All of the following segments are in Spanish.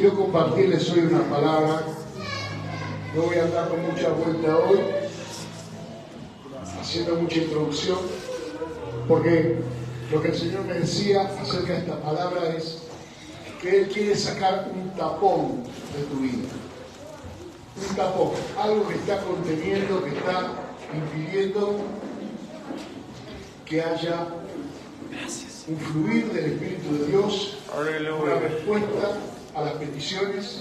quiero compartirles hoy una palabra. No voy a andar con mucha vuelta hoy, haciendo mucha introducción, porque lo que el Señor me decía acerca de esta palabra es que Él quiere sacar un tapón de tu vida. Un tapón, algo que está conteniendo, que está impidiendo que haya un fluir del Espíritu de Dios, una respuesta a las peticiones,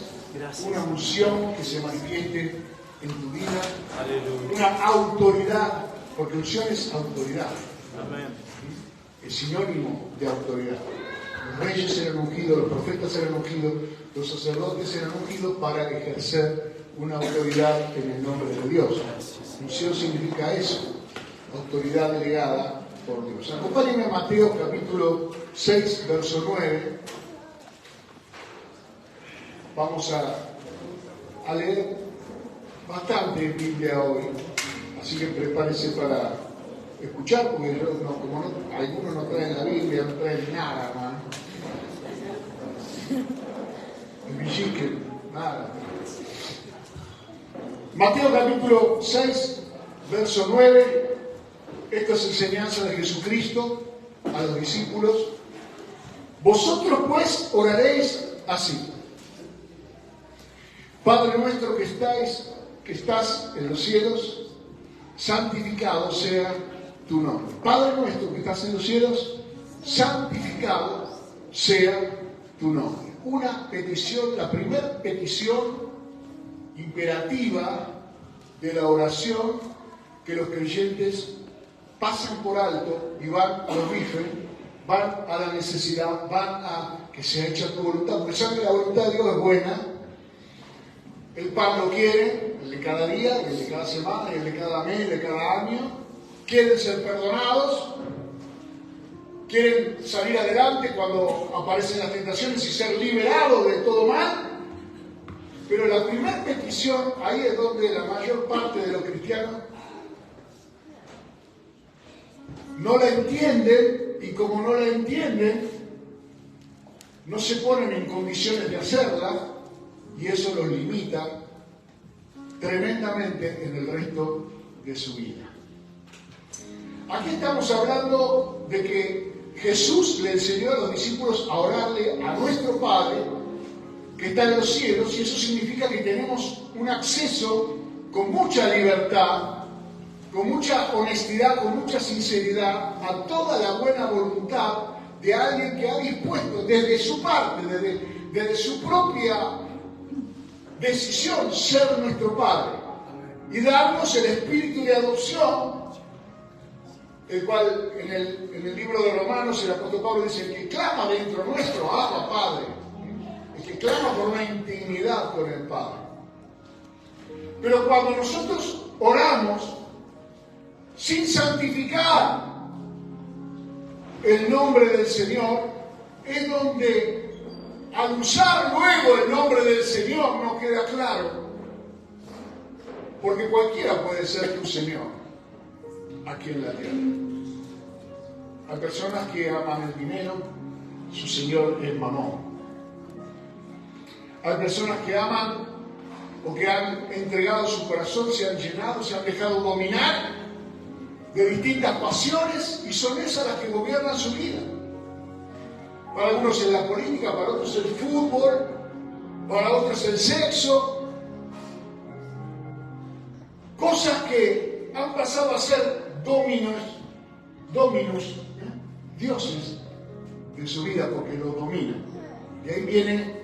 una unción que se manifieste en tu vida, una autoridad, porque unción es autoridad. Es sinónimo de autoridad. Los reyes eran ungidos, los profetas eran ungidos, los sacerdotes eran ungidos para ejercer una autoridad en el nombre de Dios. Unción significa eso, autoridad delegada por Dios. Acompáñenme a Mateo capítulo 6, verso 9. Vamos a leer bastante Biblia hoy, así que prepárese para escuchar, porque algunos no traen la Biblia, no traen nada, hermano. El villique, nada. Mateo capítulo 6, verso 9. Esta es enseñanza de Jesucristo a los discípulos. Vosotros pues oraréis así: Padre nuestro que estás en los cielos, santificado sea tu nombre. Padre nuestro que estás en los cielos, santificado sea tu nombre. Una petición, la primera petición imperativa de la oración que los creyentes pasan por alto y van a los bifes, van a la necesidad, van a que sea hecha tu voluntad, porque saben que la voluntad de Dios es buena. El pan lo quiere, el de cada día, el de cada semana, el de cada mes, el de cada año. Quieren ser perdonados, quieren salir adelante cuando aparecen las tentaciones y ser liberados de todo mal. Pero la primera petición, ahí es donde la mayor parte de los cristianos no la entienden, y como no la entienden, no se ponen en condiciones de hacerla, y eso los limita tremendamente en el resto de su vida. Aquí estamos hablando de que Jesús le enseñó a los discípulos a orarle a nuestro Padre que está en los cielos, y eso significa que tenemos un acceso con mucha libertad, con mucha honestidad, con mucha sinceridad a toda la buena voluntad de alguien que ha dispuesto desde su parte, desde su propia decisión, ser nuestro Padre y darnos el espíritu de adopción, el cual en el libro de Romanos el apóstol Pablo dice: el que clama dentro nuestro, Abba Padre, el que clama por una intimidad con el Padre. Pero cuando nosotros oramos sin santificar el nombre del Señor, es donde al usar luego el nombre del Señor no queda claro, porque cualquiera puede ser tu Señor aquí en la tierra. Hay personas que aman el dinero, su Señor es Mamón. Hay personas que aman o que han entregado su corazón, se han llenado, se han dejado dominar de distintas pasiones, y son esas las que gobiernan su vida. Para algunos es la política, para otros el fútbol, para otros el sexo. Cosas que han pasado a ser dioses de su vida, porque lo dominan. De ahí viene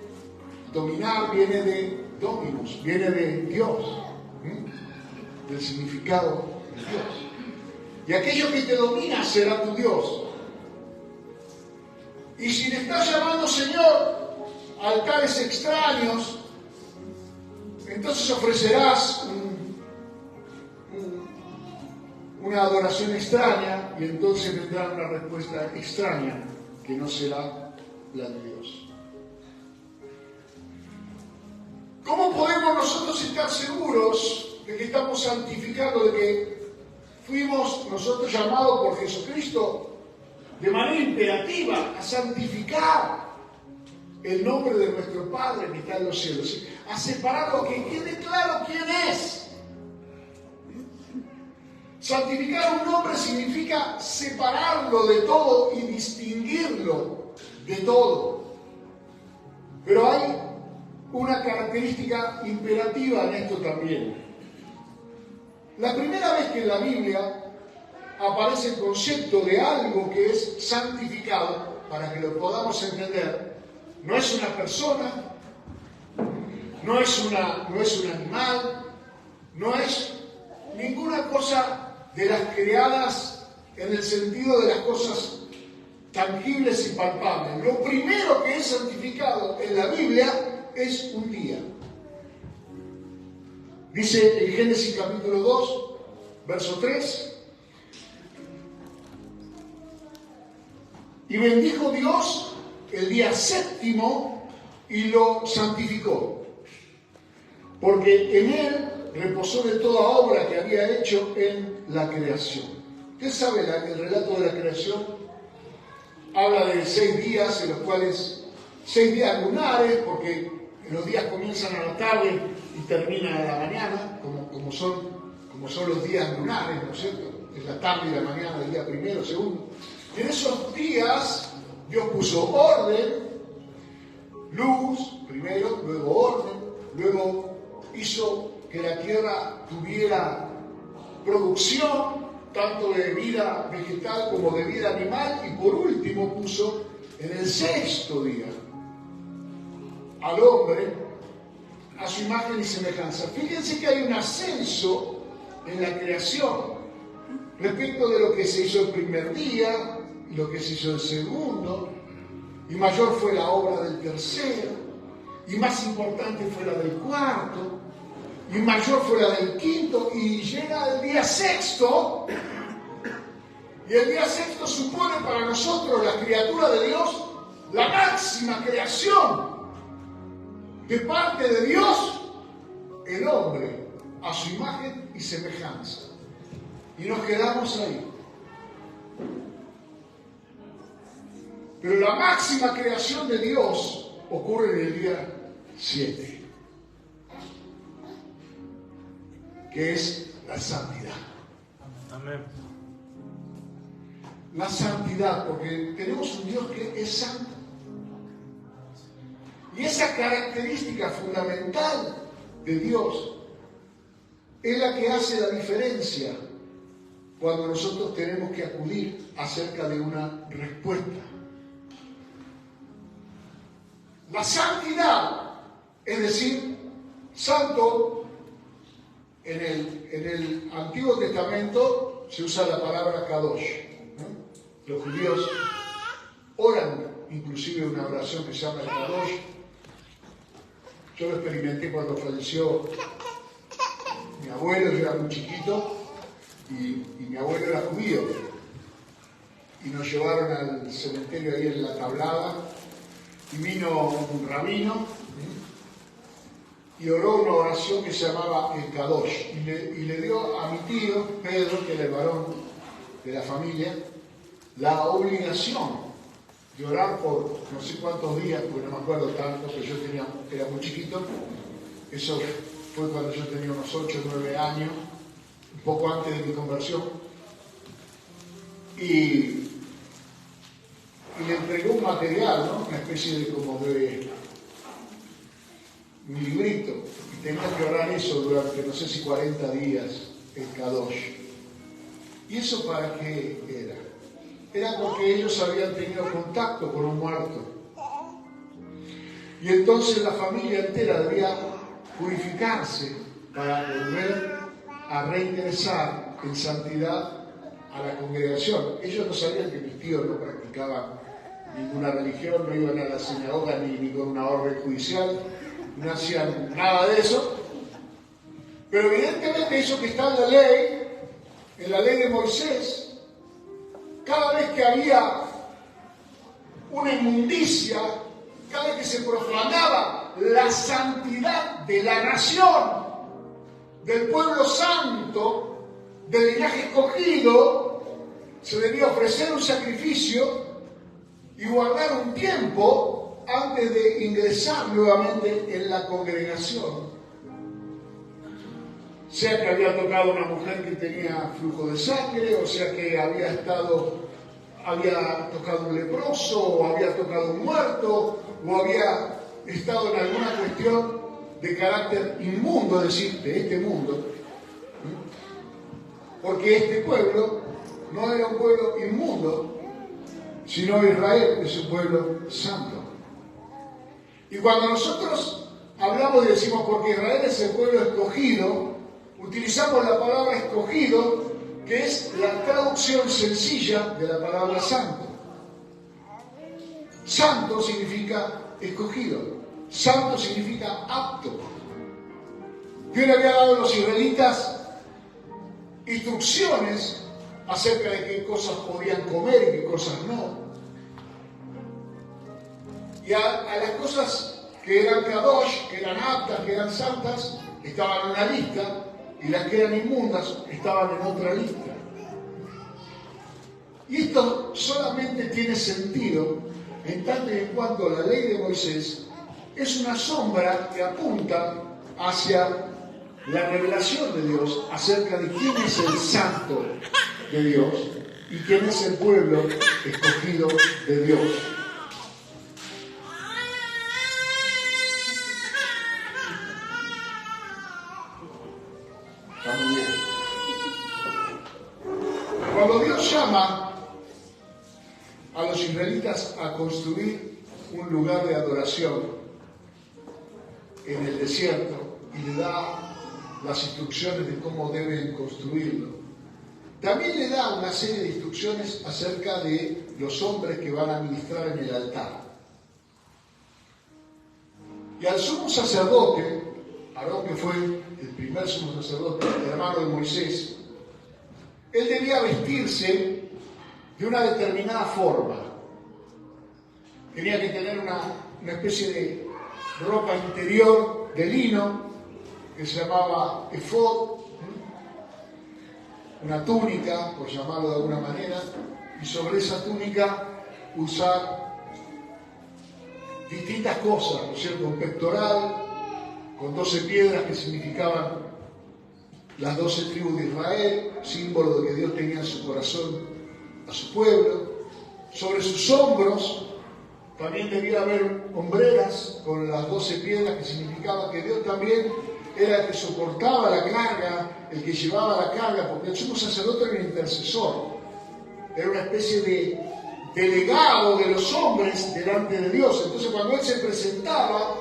dominar, viene de dominus, viene de Dios, del significado de Dios. Y aquello que te domina será tu Dios. Y si le estás llamando Señor a altares extraños, entonces ofrecerás una adoración extraña, y entonces vendrá una respuesta extraña que no será la de Dios. ¿Cómo podemos nosotros estar seguros de que estamos santificados, de que fuimos nosotros llamados por Jesucristo de manera imperativa a santificar el nombre de nuestro Padre que está en los cielos. ¿Sí? A separarlo, que quede claro quién es. Santificar un nombre significa separarlo de todo y distinguirlo de todo. Pero hay una característica imperativa en esto también. La primera vez que en la Biblia aparece el concepto de algo que es santificado, para que lo podamos entender, no es una persona, no es un animal, no es ninguna cosa de las creadas en el sentido de las cosas tangibles y palpables. Lo primero que es santificado en la Biblia es un día. Dice en Génesis capítulo 2, verso 3, y bendijo Dios el día séptimo y lo santificó, porque en él reposó de toda obra que había hecho en la creación. Usted sabe, el relato de la creación habla de 6 días, en los cuales 6 días lunares, porque los días comienzan a la tarde y terminan a la mañana, como son los días lunares, ¿no es cierto? Es la tarde y la mañana del día primero, segundo. En esos días Dios puso orden, luz primero, luego orden, luego hizo que la tierra tuviera producción, tanto de vida vegetal como de vida animal, y por último puso en el 6º día al hombre a su imagen y semejanza. Fíjense que hay un ascenso en la creación respecto de lo que se hizo el primer día y lo que se hizo el segundo, y mayor fue la obra del tercero, y más importante fue la del cuarto, y mayor fue la del quinto, y llega el día 6º, y el día 6º supone para nosotros, la criatura de Dios, la máxima creación de parte de Dios, el hombre a su imagen y semejanza. Y nos quedamos ahí. Pero la máxima creación de Dios ocurre en el día 7. Que es la santidad. Amén. La santidad, porque tenemos un Dios que es santo. Y esa característica fundamental de Dios es la que hace la diferencia cuando nosotros tenemos que acudir acerca de una respuesta. La santidad, es decir, santo. En el Antiguo Testamento se usa la palabra Kadosh, ¿no? Los judíos oran inclusive una oración que se llama el Kadosh. Yo lo experimenté cuando falleció mi abuelo, yo era muy chiquito, y mi abuelo era judío. Y nos llevaron al cementerio ahí en La Tablada, y vino un rabino, y oró una oración que se llamaba el Kadosh, y le dio a mi tío, Pedro, que era el varón de la familia, la obligación de orar por no sé cuántos días, porque no me acuerdo tanto, pero yo era muy chiquito. Eso fue cuando yo tenía unos 8 o 9 años, un poco antes de mi conversión, y le entregó un material, ¿no? Una especie de un librito, y tenía que orar eso durante no sé si 40 días, el Kadosh. ¿Y eso para qué era? Era porque ellos habían tenido contacto con un muerto. Y entonces la familia entera debía purificarse para volver a reingresar en santidad a la congregación. Ellos no sabían que mis tíos no practicaban ninguna religión, no iban a la sinagoga ni con una orden judicial, no hacían nada de eso. Pero evidentemente eso que está en la ley de Moisés, cada vez que había una inmundicia, cada vez que se profanaba la santidad de la nación, del pueblo santo, del linaje escogido, se debía ofrecer un sacrificio y guardar un tiempo antes de ingresar nuevamente en la congregación, sea que había tocado a una mujer que tenía flujo de sangre, o sea que había tocado un leproso, o había tocado un muerto, o había estado en alguna cuestión de carácter inmundo, es decir, de este mundo, porque este pueblo no era un pueblo inmundo, sino Israel es un pueblo santo. Y cuando nosotros hablamos y decimos porque Israel es el pueblo escogido, utilizamos la palabra escogido, que es la traducción sencilla de la palabra santo. Santo significa escogido, santo significa apto. Dios le había dado a los israelitas instrucciones acerca de qué cosas podían comer y qué cosas no. Y a las cosas que eran kadosh, que eran aptas, que eran santas, estaban en una lista, y las que eran inmundas estaban en otra lista. Y esto solamente tiene sentido en tanto y en cuanto la ley de Moisés es una sombra que apunta hacia la revelación de Dios acerca de quién es el santo de Dios y quién es el pueblo escogido de Dios. Está muy bien. Cuando Dios llama a los israelitas a construir un lugar de adoración en el desierto y le da las instrucciones de cómo deben construirlo, también le da una serie de instrucciones acerca de los hombres que van a ministrar en el altar. Y al sumo sacerdote, Aarón, que fue el primer sumo sacerdote, el hermano de Moisés, él debía vestirse de una determinada forma. Tenía que tener una especie de ropa interior de lino que se llamaba efod, una túnica, por llamarlo de alguna manera, y sobre esa túnica usar distintas cosas, ¿no es cierto? Un pectoral con 12 piedras que significaban las 12 tribus de Israel, símbolo de que Dios tenía en su corazón a su pueblo. Sobre sus hombros también debía haber hombreras con las 12 piedras que significaba que Dios también era el que soportaba la carga, el que llevaba la carga, porque el sumo sacerdote era un intercesor, era una especie de delegado de los hombres delante de Dios. Entonces cuando él se presentaba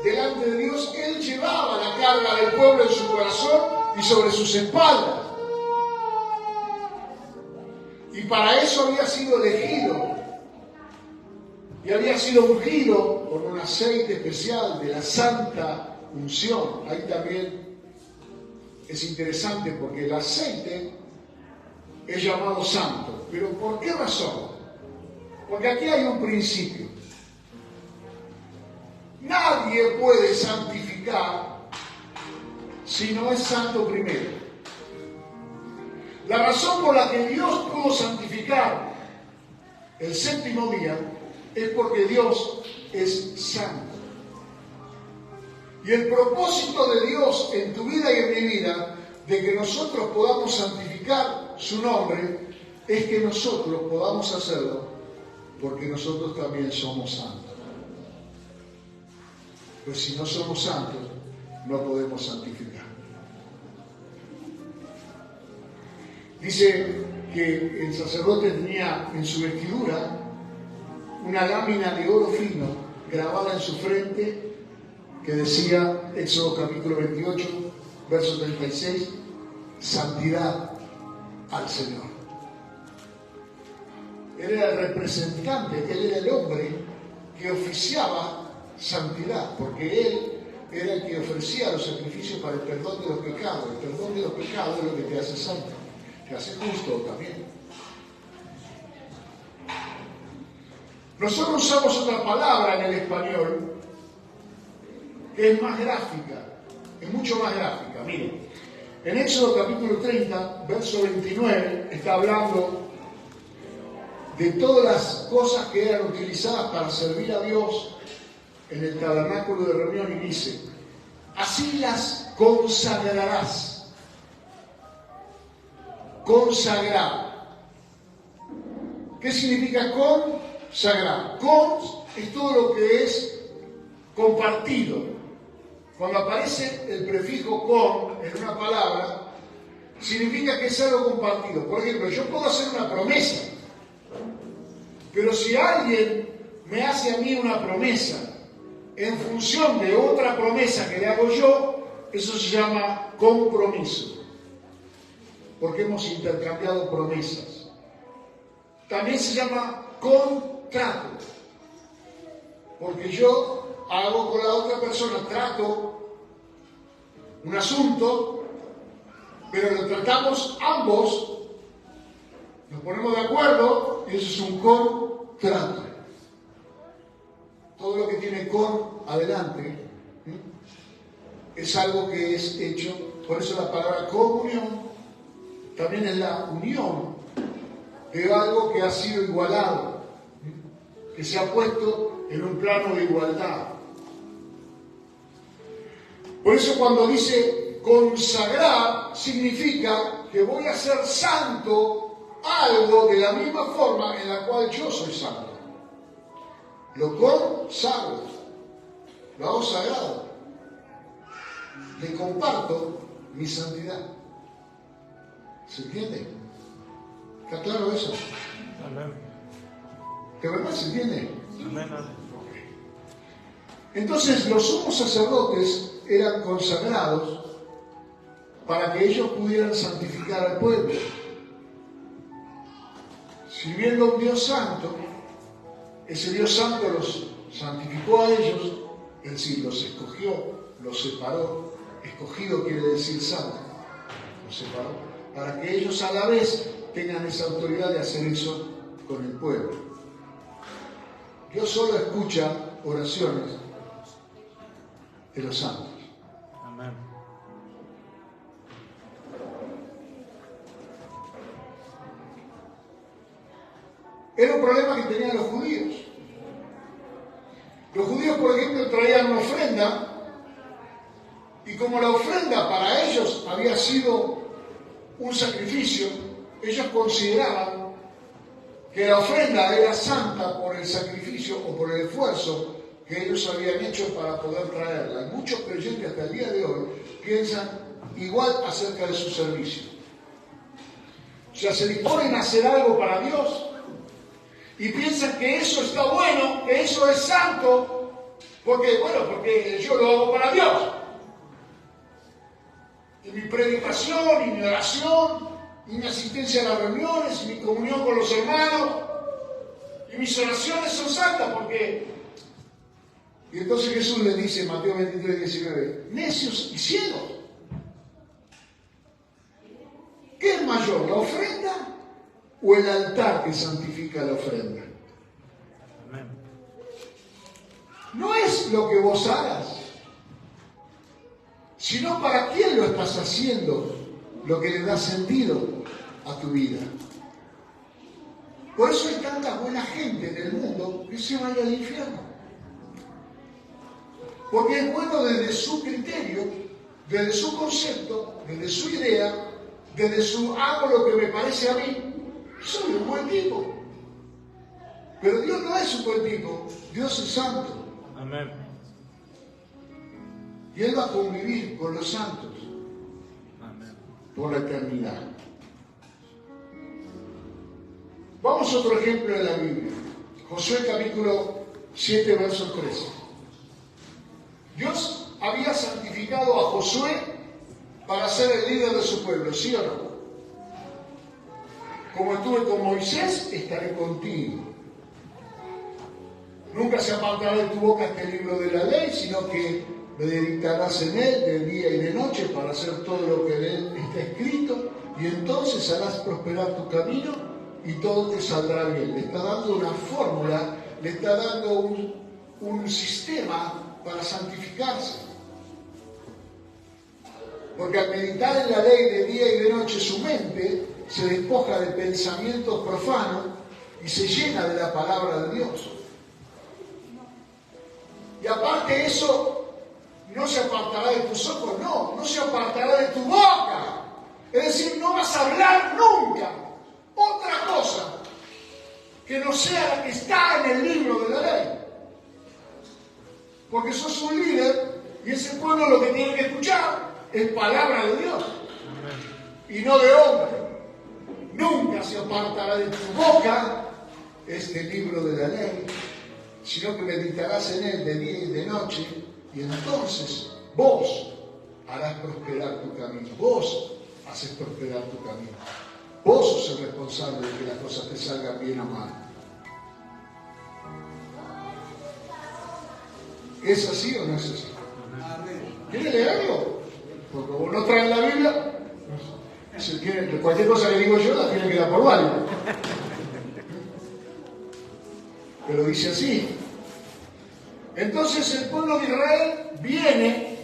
delante de Dios, él llevaba la carga del pueblo en su corazón y sobre sus espaldas. Y para eso había sido elegido y había sido ungido con un aceite especial de la santa unción. Ahí también es interesante porque el aceite es llamado santo. ¿Pero por qué razón? Porque aquí hay un principio. Nadie puede santificar si no es santo primero. La razón por la que Dios pudo santificar el séptimo día es porque Dios es santo. Y el propósito de Dios en tu vida y en mi vida, de que nosotros podamos santificar su nombre, es que nosotros podamos hacerlo porque nosotros también somos santos. Pues si no somos santos, no podemos santificar. Dice que el sacerdote tenía en su vestidura una lámina de oro fino grabada en su frente que decía, Éxodo capítulo 28, verso 36, santidad al Señor. Él era el representante, él era el hombre que oficiaba santidad, porque él era el que ofrecía los sacrificios para el perdón de los pecados. El perdón de los pecados es lo que te hace santo, te hace justo también. Nosotros usamos otra palabra en el español que es más gráfica, es mucho más gráfica. Miren, en Éxodo capítulo 30, verso 29, está hablando de todas las cosas que eran utilizadas para servir a Dios en el tabernáculo de reunión y dice, así las consagrarás. Consagrar. ¿Qué significa consagrar? Con es todo lo que es compartido. Cuando aparece el prefijo con en una palabra, significa que es algo compartido. Por ejemplo, yo puedo hacer una promesa, pero si alguien me hace a mí una promesa en función de otra promesa que le hago yo, eso se llama compromiso, porque hemos intercambiado promesas. También se llama contrato, porque yo hago con la otra persona, trato un asunto, pero lo tratamos ambos, nos ponemos de acuerdo y eso es un contrato. Todo lo que tiene con adelante es algo que es hecho, por eso la palabra comunión también es la unión de algo que ha sido igualado, que se ha puesto en un plano de igualdad. Por eso cuando dice consagrar, significa que voy a hacer santo algo de la misma forma en la cual yo soy santo. Lo consagro, lo hago sagrado, le comparto mi santidad. ¿Se entiende? ¿Está claro eso? Amén. ¿De verdad se entiende? Amén. Entonces los sumos sacerdotes eran consagrados para que ellos pudieran santificar al pueblo. Sirviendo a un Dios santo, ese Dios santo los santificó a ellos, es decir, los escogió, los separó. Escogido quiere decir santo, los separó, para que ellos a la vez tengan esa autoridad de hacer eso con el pueblo. Dios solo escucha oraciones de los santos. Amén. Era un problema que tenían los judíos. Los judíos, por ejemplo, traían una ofrenda y como la ofrenda para ellos había sido un sacrificio, ellos consideraban que la ofrenda era santa por el sacrificio o por el esfuerzo que ellos habían hecho para poder traerla. Y muchos creyentes hasta el día de hoy piensan igual acerca de su servicio. O sea, se disponen a hacer algo para Dios y piensan que eso está bueno, que eso es santo, porque yo lo hago para Dios. Y mi predicación, y mi oración, y mi asistencia a las reuniones, y mi comunión con los hermanos, y mis oraciones son santas, porque... Y entonces Jesús le dice en Mateo 23, 19, necios y ciegos. ¿Qué es mayor, la ofrenda o el altar que santifica la ofrenda? Amén. No es lo que vos hagas, sino para quién lo estás haciendo, lo que le da sentido a tu vida. Por eso hay tanta buena gente en el mundo que se vaya al infierno. Porque es bueno desde su criterio, desde su concepto, desde su idea, desde su hago lo que me parece a mí, soy un buen tipo. Pero Dios no es un buen tipo, Dios es santo. Amén. Y Él va a convivir con los santos Amén. por la eternidad. Vamos a otro ejemplo de la Biblia. Josué capítulo 7, verso 13. Dios había santificado a Josué para ser el líder de su pueblo, ¿sí o no? Como estuve con Moisés, estaré contigo. Nunca se apartará de tu boca este libro de la ley, sino que meditarás en él de día y de noche para hacer todo lo que en él está escrito, y entonces harás prosperar tu camino y todo te saldrá bien. Le está dando una fórmula, le está dando un sistema para santificarse. Porque al meditar en la ley de día y de noche, su mente se despoja de pensamientos profanos y se llena de la palabra de Dios. Y Y aparte eso, no se apartará de tus ojos, no se apartará de tu boca. Es decir, no vas a hablar nunca otra cosa que no sea la que está en el libro de la ley. Porque sos un líder y ese pueblo lo que tiene que escuchar es palabra de Dios y no de hombre. Nunca se apartará de tu boca este libro de la ley, sino que meditarás en él de día y de noche, y entonces vos harás prosperar tu camino. Vos haces prosperar tu camino. Vos sos el responsable de que las cosas te salgan bien o mal. ¿Es así o no es así? ¿Quiere leerlo? Porque vos no traen la Biblia. Cualquier cosa que digo yo la tiene que dar por válida. Pero dice así. Entonces el pueblo de Israel viene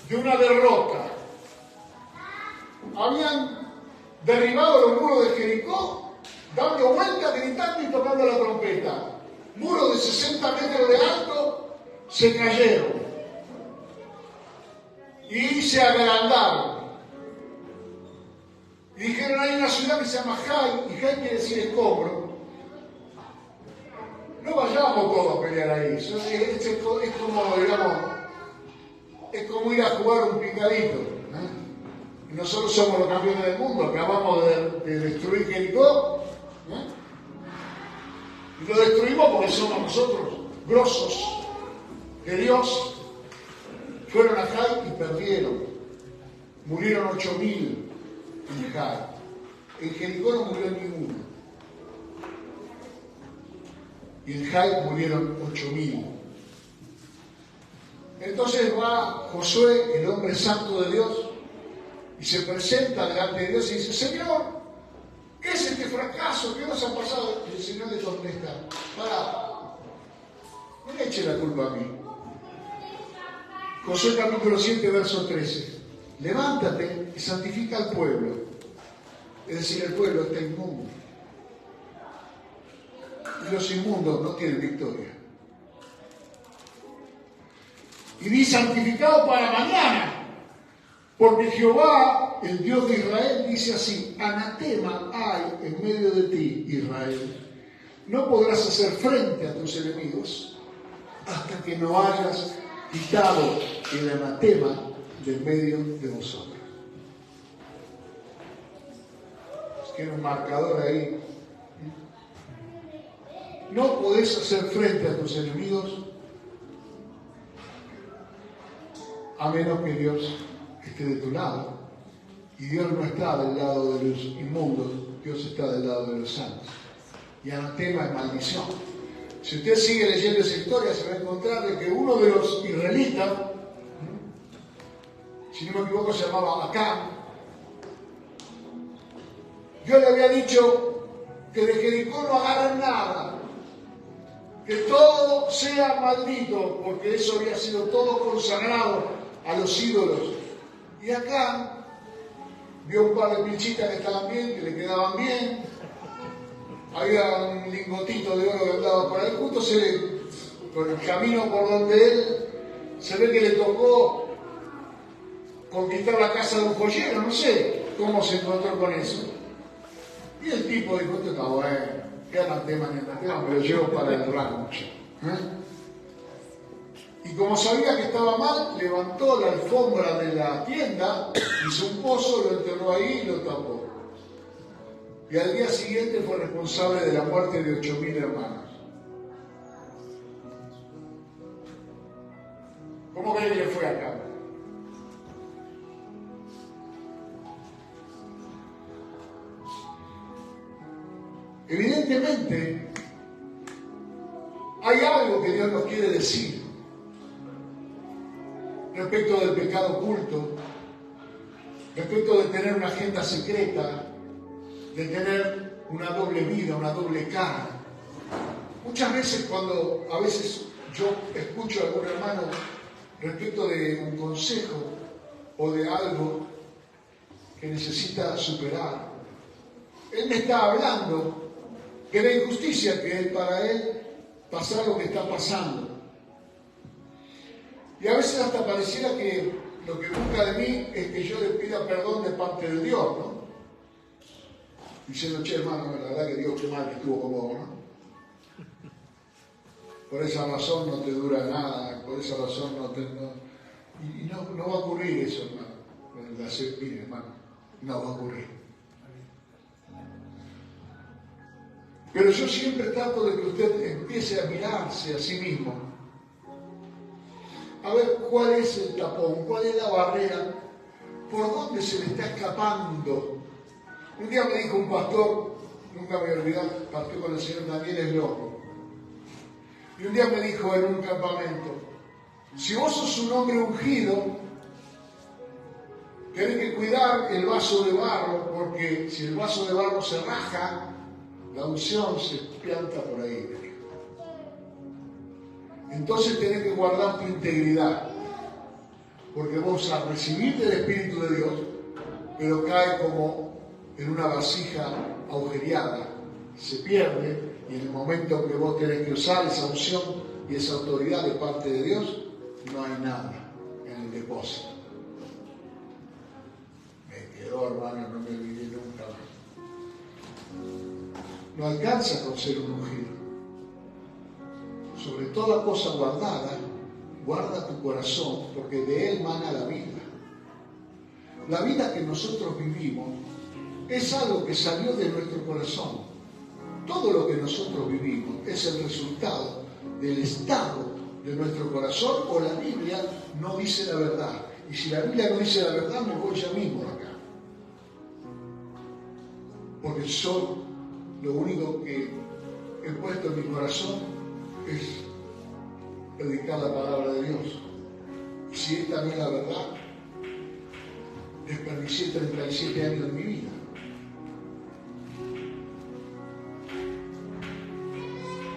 de una derrota. Habían derribado los muros de Jericó, dando vueltas, gritando y tocando la trompeta. Muros de 60 metros de alto se cayeron y se agrandaron. Y dijeron, hay una ciudad que se llama Jai, y Jai quiere decir escombro. No vayamos todos a pelear ahí. Es como, digamos, es como ir a jugar un picadito. Nosotros somos los campeones del mundo, acabamos de destruir Jericó. Y lo destruimos porque somos nosotros, grosos de Dios. Fueron a Jai y perdieron. Murieron 8.000 en Jai. En Jericó no murió ninguno. Y en Jai murieron 8.000. Entonces va Josué, el hombre santo de Dios, y se presenta delante de Dios y dice, Señor, ¿qué es este fracaso? ¿Qué nos ha pasado? Y el Señor le contesta, pará, no le eche la culpa a mí. Josué capítulo 7, verso 13. Levántate y santifica al pueblo. Es decir, el pueblo está inmundo. Y los inmundos no tienen victoria. Y di santificado para mañana. Porque Jehová, el Dios de Israel, dice así, anatema hay en medio de ti, Israel. No podrás hacer frente a tus enemigos hasta que no hayas quitado el anatema de medio de vosotros. Tiene un marcador ahí. No podés hacer frente a tus enemigos a menos que Dios esté de tu lado. Y Dios no está del lado de los inmundos, Dios está del lado de los santos. Y anatema es maldición. Si usted sigue leyendo esa historia, se va a encontrar de que uno de los israelitas, si no me equivoco, se llamaba Acán. Dios le había dicho que de Jericó no agarran nada, que todo sea maldito, porque eso había sido todo consagrado a los ídolos. Y acá vio un par de pilchitas que estaban bien, que le quedaban bien. Había un lingotito de oro que andaba por ahí. Justo por el camino por donde él, se ve que le tocó conquistar la casa de un joyero, no sé cómo se encontró con eso. Y el tipo dijo, esto está bueno, qué anatema ni anatema, me lo llevo para el rancho. Y como sabía que estaba mal, levantó la alfombra de la tienda, hizo un pozo, lo enterró ahí y lo tapó. Y al día siguiente fue responsable de la muerte de 8.000 hermanos. ¿Cómo cree que le fue acá? Evidentemente, hay algo que Dios nos quiere decir respecto del pecado oculto, respecto de tener una agenda secreta, de tener una doble vida, una doble cara. Muchas veces cuando a veces yo escucho a algún hermano respecto de un consejo o de algo que necesita superar, él me está hablando de la injusticia que es para él pasar lo que está pasando. Y a veces hasta pareciera que lo que busca de mí es que yo le pida perdón de parte de Dios, ¿no? Diciendo, che, hermano, la verdad que Dios qué mal que estuvo con vos, ¿no? Por esa razón no te dura nada, por esa razón no te... Y no va a ocurrir eso, hermano. Mire, hermano, no va a ocurrir. Pero yo siempre trato de que usted empiece a mirarse a sí mismo. A ver cuál es el tapón, cuál es la barrera, por dónde se le está escapando. Un día me dijo un pastor, nunca me voy a olvidar, partió con el señor Daniel Esloco. Y un día me dijo en un campamento, si vos sos un hombre ungido, tenés que cuidar el vaso de barro, porque si el vaso de barro se raja, la unción se pianta por ahí. Entonces tenés que guardar tu integridad, porque vos al recibir del Espíritu de Dios, pero cae como en una vasija agujereada, se pierde, y en el momento que vos tenés que usar esa unción y esa autoridad de parte de Dios, no hay nada en el depósito. Me quedó, hermano, no me olvidé nunca más. No alcanza con ser un ungido. Sobre toda cosa guardada, guarda tu corazón, porque de él mana la vida. La vida que nosotros vivimos es algo que salió de nuestro corazón. Todo lo que nosotros vivimos es el resultado del estado de nuestro corazón, o la Biblia no dice la verdad. Y si la Biblia no dice la verdad, me voy ya mismo de acá. Porque yo lo único que he puesto en mi corazón es predicar la palabra de Dios. Y si esta no es la verdad, desperdicié 37 años de mi vida.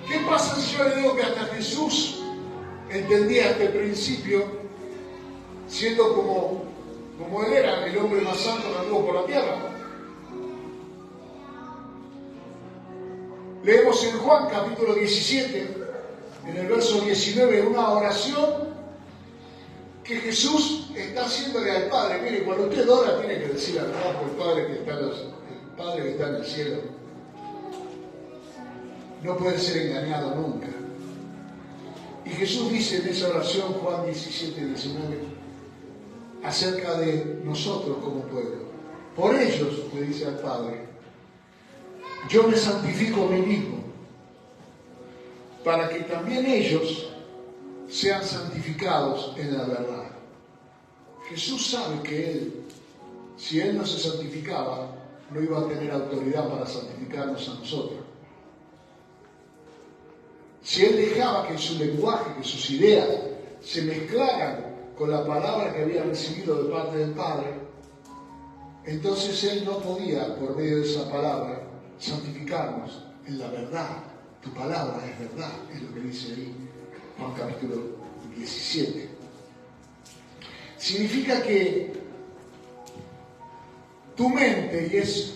¿Qué pasa si yo le digo que hasta Jesús entendía este principio, siendo como él era el hombre más santo que anduvo por la tierra? Leemos en Juan capítulo 17, en el verso 19, una oración que Jesús está haciéndole al Padre. Mire, cuando usted ora tiene que decir al Padre que está en el cielo. No puede ser engañado nunca. Y Jesús dice en esa oración, Juan 17, 19, acerca de nosotros como pueblo. Por ellos, le dice al Padre, yo me santifico a mí mismo, para que también ellos sean santificados en la verdad. Jesús sabe que Él, si Él no se santificaba, no iba a tener autoridad para santificarnos a nosotros. Si Él dejaba que su lenguaje, que sus ideas se mezclaran con la palabra que había recibido de parte del Padre, entonces Él no podía, por medio de esa palabra, santificarnos en la verdad. Tu palabra es verdad, es lo que dice ahí Juan capítulo 17. Significa que tu mente, y es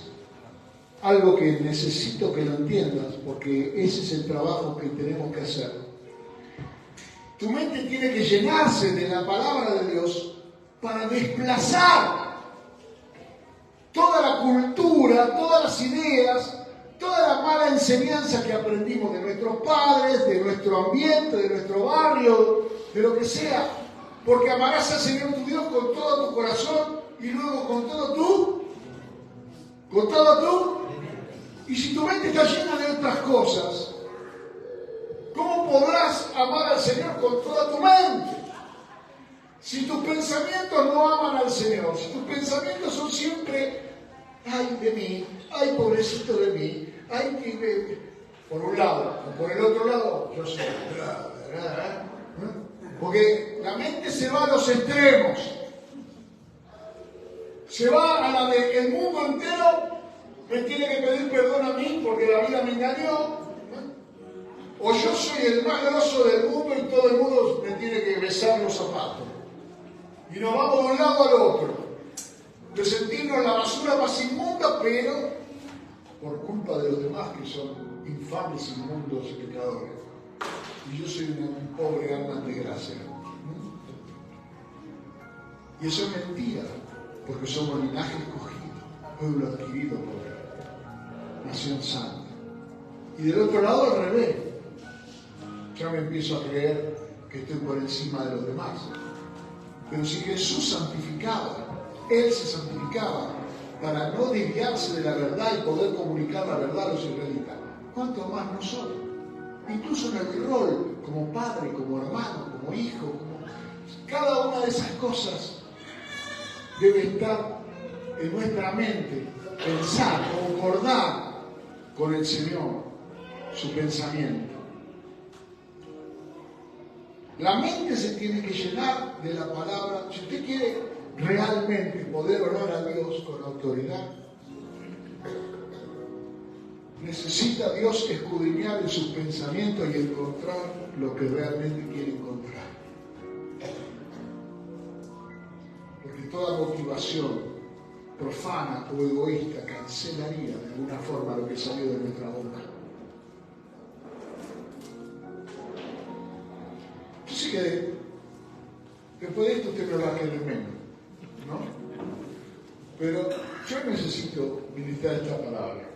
algo que necesito que lo entiendas, porque ese es el trabajo que tenemos que hacer. Tu mente tiene que llenarse de la palabra de Dios para desplazar toda la cultura, todas las ideas, toda la mala enseñanza que aprendimos de nuestros padres, de nuestro ambiente, de nuestro barrio, de lo que sea. Porque amarás al Señor tu Dios con todo tu corazón y luego con todo tu... Y si tu mente está llena de otras cosas, ¿cómo podrás amar al Señor con toda tu mente? Si tus pensamientos no aman al Señor, si tus pensamientos son siempre, ay de mí, ay pobrecito de mí, ay que por un lado, o por el otro lado, yo soy... Porque la mente se va a los extremos. Se va a la de el mundo entero me tiene que pedir perdón a mí porque la vida me engañó. O yo soy el más grosso del mundo y todo el mundo me tiene que besar los zapatos. Y nos vamos de un lado al otro. De sentirnos la basura más inmunda, pero por culpa de los demás que son infames, inmundos y pecadores. Y yo soy un pobre alma de gracia. Y eso es mentira, porque somos linaje escogido, pueblo adquirido por Él, nación santa. Y del otro lado al revés. Ya me empiezo a creer que estoy por encima de los demás. Pero si Jesús santificaba, Él se santificaba para no desviarse de la verdad y poder comunicar la verdad a los israelitas, ¿cuánto más nosotros? Incluso en el rol como padre, como hermano, como hijo, cada una de esas cosas debe estar en nuestra mente, pensar, concordar con el Señor, su pensamiento. La mente se tiene que llenar de la palabra. Si usted quiere realmente poder orar a Dios con autoridad, necesita Dios escudriñar en sus pensamientos y encontrar lo que realmente quiere encontrar. Porque toda motivación profana o egoísta cancelaría de alguna forma lo que salió de nuestra boca. Yo sé que después de esto usted me va a querer menos, ¿no? Pero yo necesito ministrar esta palabra.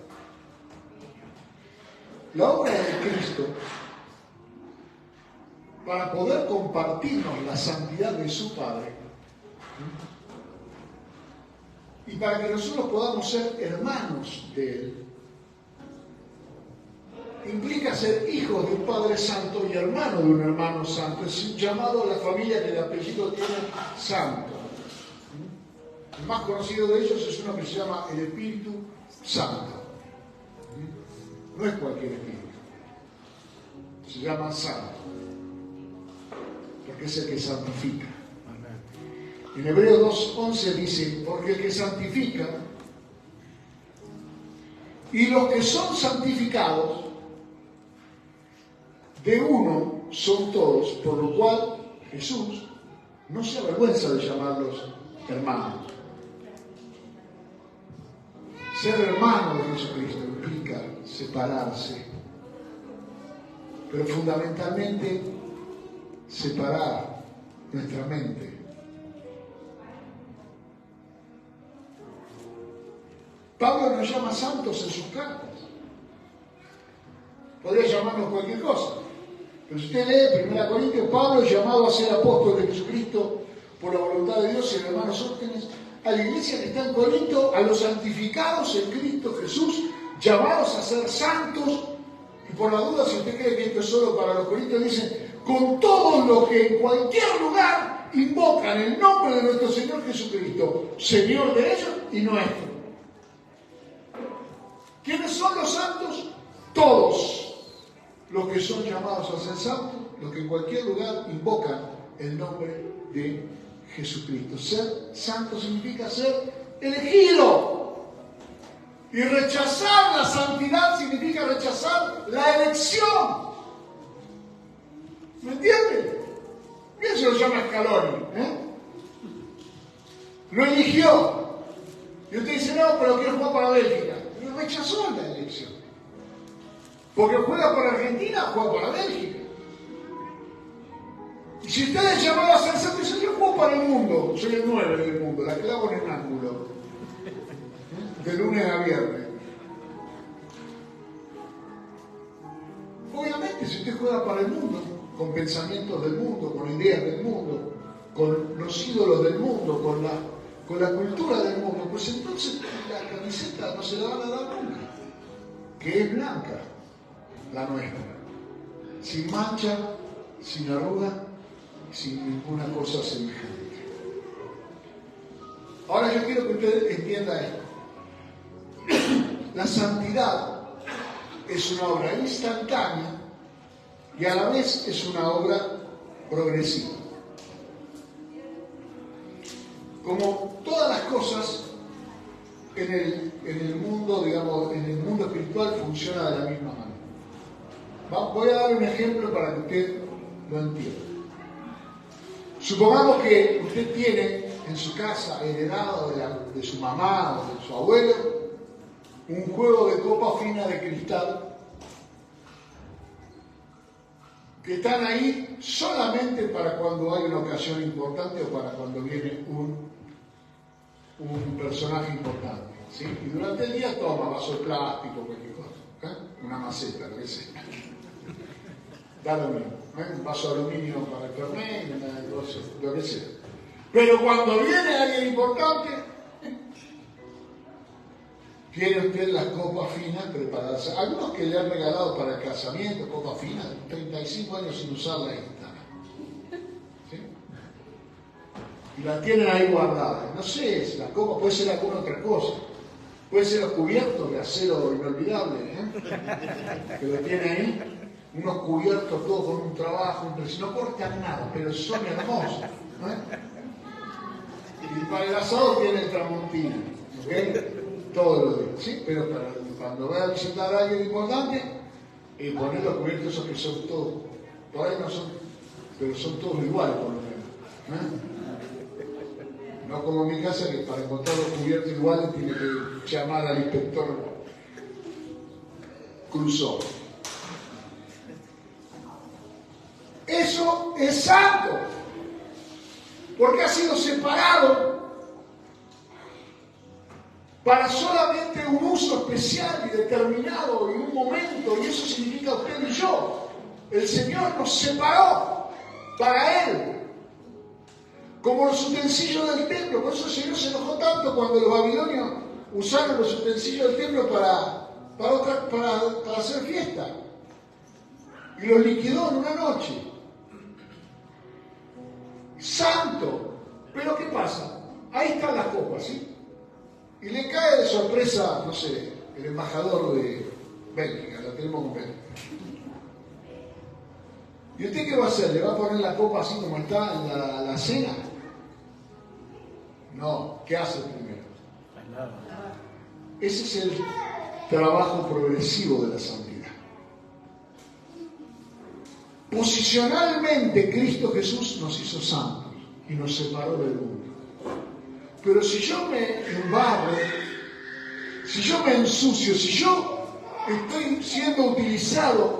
La obra de Cristo, para poder compartirnos la santidad de su Padre, y para que nosotros podamos ser hermanos de Él, implica ser hijos de un Padre Santo y hermano de un hermano santo. Es llamado a la familia que de apellido tiene Santo. El más conocido de ellos es uno que se llama el Espíritu Santo. No es cualquier espíritu. Se llama Santo. Porque es el que santifica. En Hebreos 2:11 dice, porque el que santifica y los que son santificados, de uno son todos, por lo cual Jesús no se avergüenza de llamarlos hermanos. Ser hermano de Jesucristo implica separarse, pero fundamentalmente separar nuestra mente. Pablo nos llama santos en sus cartas. Podría llamarnos cualquier cosa. Pero si usted lee 1 Corintios, Pablo es llamado a ser apóstol de Jesucristo por la voluntad de Dios y el hermano Sóstenes, a la iglesia que está en Corinto, a los santificados en Cristo Jesús, llamados a ser santos. Y por la duda, si usted cree que esto es solo para los corintios, dice, con todos los que en cualquier lugar invocan el nombre de nuestro Señor Jesucristo, Señor de ellos y nuestro. ¿Quiénes son los santos? Todos los que son llamados a ser santos, los que en cualquier lugar invocan el nombre de Jesucristo. Ser santo significa ser elegido. Y rechazar la santidad significa rechazar la elección. ¿Me entiende? Bien se lo llama Scaloni. Lo eligió. Y usted dice, no, pero quiero jugar para Bélgica. Y rechazó la elección. Porque juega por Argentina, juega para Bélgica. Y si usted es llamado a ser santo, dice, yo juego para el mundo. Soy el 9 del mundo, la clavo en el ángulo. De lunes a viernes. Obviamente, si usted juega para el mundo, con pensamientos del mundo, con ideas del mundo, con los ídolos del mundo, con la cultura del mundo, pues entonces la camiseta no se la van a dar nunca, que es blanca, la nuestra, sin mancha, sin arruga, sin ninguna cosa semejante. Ahora yo quiero que usted entienda esto. La santidad es una obra instantánea y a la vez es una obra progresiva. Como todas las cosas en el mundo, digamos, en el mundo espiritual funciona de la misma manera. Voy a dar un ejemplo para que usted lo entienda. Supongamos que usted tiene en su casa heredado de su mamá o de su abuelo un juego de copa fina de cristal que están ahí solamente para cuando hay una ocasión importante o para cuando viene un personaje importante, ¿sí? Y durante el día toma vaso de plástico, cualquier cosa, una maceta, lo que sea. Da lo mismo, un vaso de aluminio para el Fernet, lo que sea. Pero cuando viene alguien importante, tiene usted las copas finas preparadas. Algunos que le han regalado para el casamiento copas finas, 35 años sin usarla y están. ¿Sí? Y la tienen ahí guardada. No sé, si la copa puede ser alguna otra cosa. Puede ser los cubiertos de acero inolvidable, que lo tiene ahí. Unos cubiertos todos con un trabajo, no cortan nada, pero son hermosos. Y para el asado tiene el tramontina, ¿ok? Todos los días, ¿sí? Pero cuando vaya a visitar a alguien importante, poner los cubiertos esos que son todos, por ahí no son, pero son todos iguales por lo menos. No como en mi casa, que para encontrar los cubiertos iguales tiene que llamar al inspector Crusoe. Eso es santo, porque ha sido separado para solamente un uso especial y determinado y un momento, y eso significa usted y yo. El Señor nos separó para Él, como los utensilios del templo. Por eso el Señor se enojó tanto cuando los babilonios usaron los utensilios del templo para hacer fiesta, y los liquidó en una noche. Santo. Pero ¿qué pasa? Ahí están las copas, ¿sí? Y le cae de sorpresa, no sé, el embajador de Bélgica, la tenemos con Bélgica. ¿Y usted qué va a hacer? ¿Le va a poner la copa así como está en la cena? No, ¿qué hace primero? Ese es el trabajo progresivo de la santidad. Posicionalmente, Cristo Jesús nos hizo santos y nos separó del mundo. Pero si yo me embarro, si yo me ensucio, si yo estoy siendo utilizo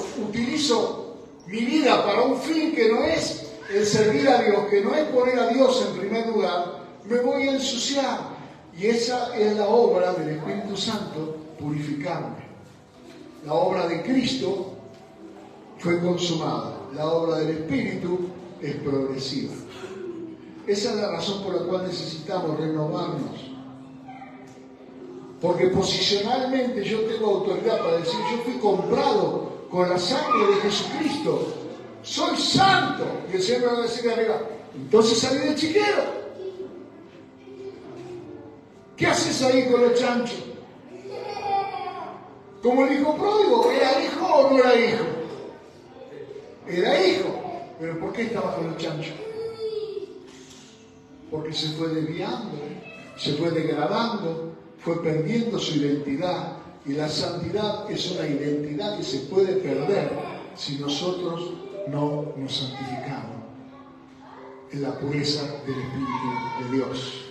mi vida para un fin que no es el servir a Dios, que no es poner a Dios en primer lugar, me voy a ensuciar. Y esa es la obra del Espíritu Santo, purificarme. La obra de Cristo fue consumada. La obra del Espíritu es progresiva. Esa es la razón por la cual necesitamos renovarnos. Porque posicionalmente yo tengo autoridad para decir, yo fui comprado con la sangre de Jesucristo. Soy santo. Y el Señor me va a decir de arriba, entonces salí del chiquero. ¿Qué haces ahí con los chanchos? Como el hijo pródigo, ¿era hijo o no era hijo? Era hijo, pero ¿por qué estaba con los chanchos? Porque se fue desviando, se fue degradando, fue perdiendo su identidad. Y la santidad es una identidad que se puede perder si nosotros no nos santificamos en la pureza del Espíritu de Dios.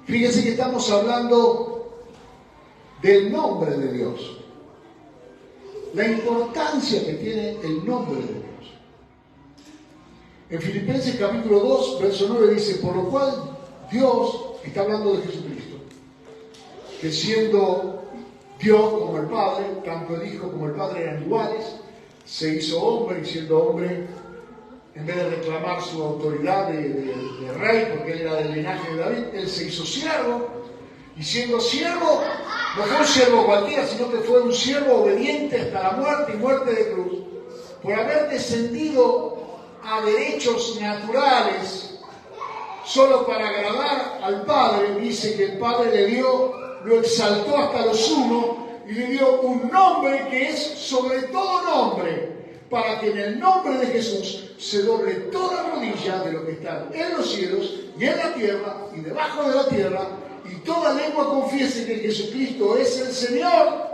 Fíjense que estamos hablando del nombre de Dios. La importancia que tiene el nombre de Dios. En Filipenses capítulo 2, verso 9 dice, por lo cual Dios, está hablando de Jesucristo, que siendo Dios como el Padre, tanto el Hijo como el Padre eran iguales, se hizo hombre, y siendo hombre, en vez de reclamar su autoridad de rey, porque él era del linaje de David, él se hizo siervo, y siendo siervo, no fue un siervo cualquiera, sino que fue un siervo obediente hasta la muerte y muerte de cruz, por haber descendido a derechos naturales, solo para agradar al Padre. Dice que el Padre le dio, lo exaltó hasta lo sumo, y le dio un nombre que es sobre todo nombre, para que en el nombre de Jesús se doble toda rodilla de lo que están en los cielos y en la tierra y debajo de la tierra, y toda lengua confiese que Jesucristo es el Señor,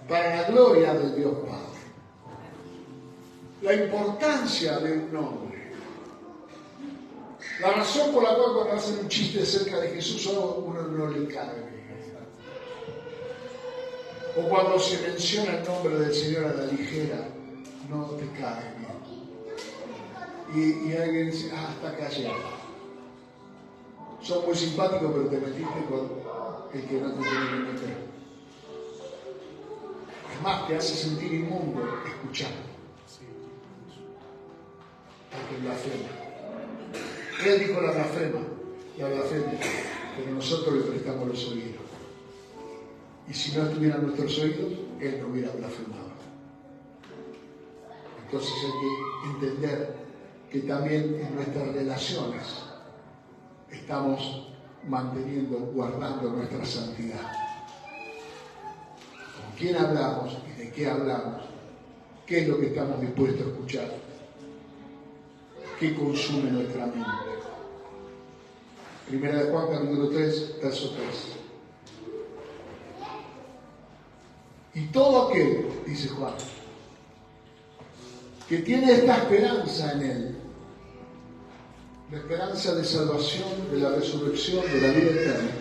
para la gloria del Dios Padre. La importancia de un nombre. La razón por la cual cuando hacen un chiste acerca de Jesús, uno no le cae. O cuando se menciona el nombre del Señor a la ligera, no te cae bien. Y alguien dice, hasta acá llega. Son muy simpáticos, pero te metiste con el que no te tiene que meter. Es más, te hace sentir inmundo escuchar. Porque blasfema. Él dijo la blasfemia, pero nosotros le prestamos los oídos. Y si no estuvieran nuestros oídos, Él no hubiera blasfemado. Entonces hay que entender que también en nuestras relaciones estamos manteniendo, guardando nuestra santidad. ¿Con quién hablamos y de qué hablamos? ¿Qué es lo que estamos dispuestos a escuchar? ¿Qué consume nuestra mente? Primera de Juan, capítulo 3, verso 3. Y todo aquel, dice Juan, que tiene esta esperanza en Él, la esperanza de salvación, de la resurrección, de la vida eterna,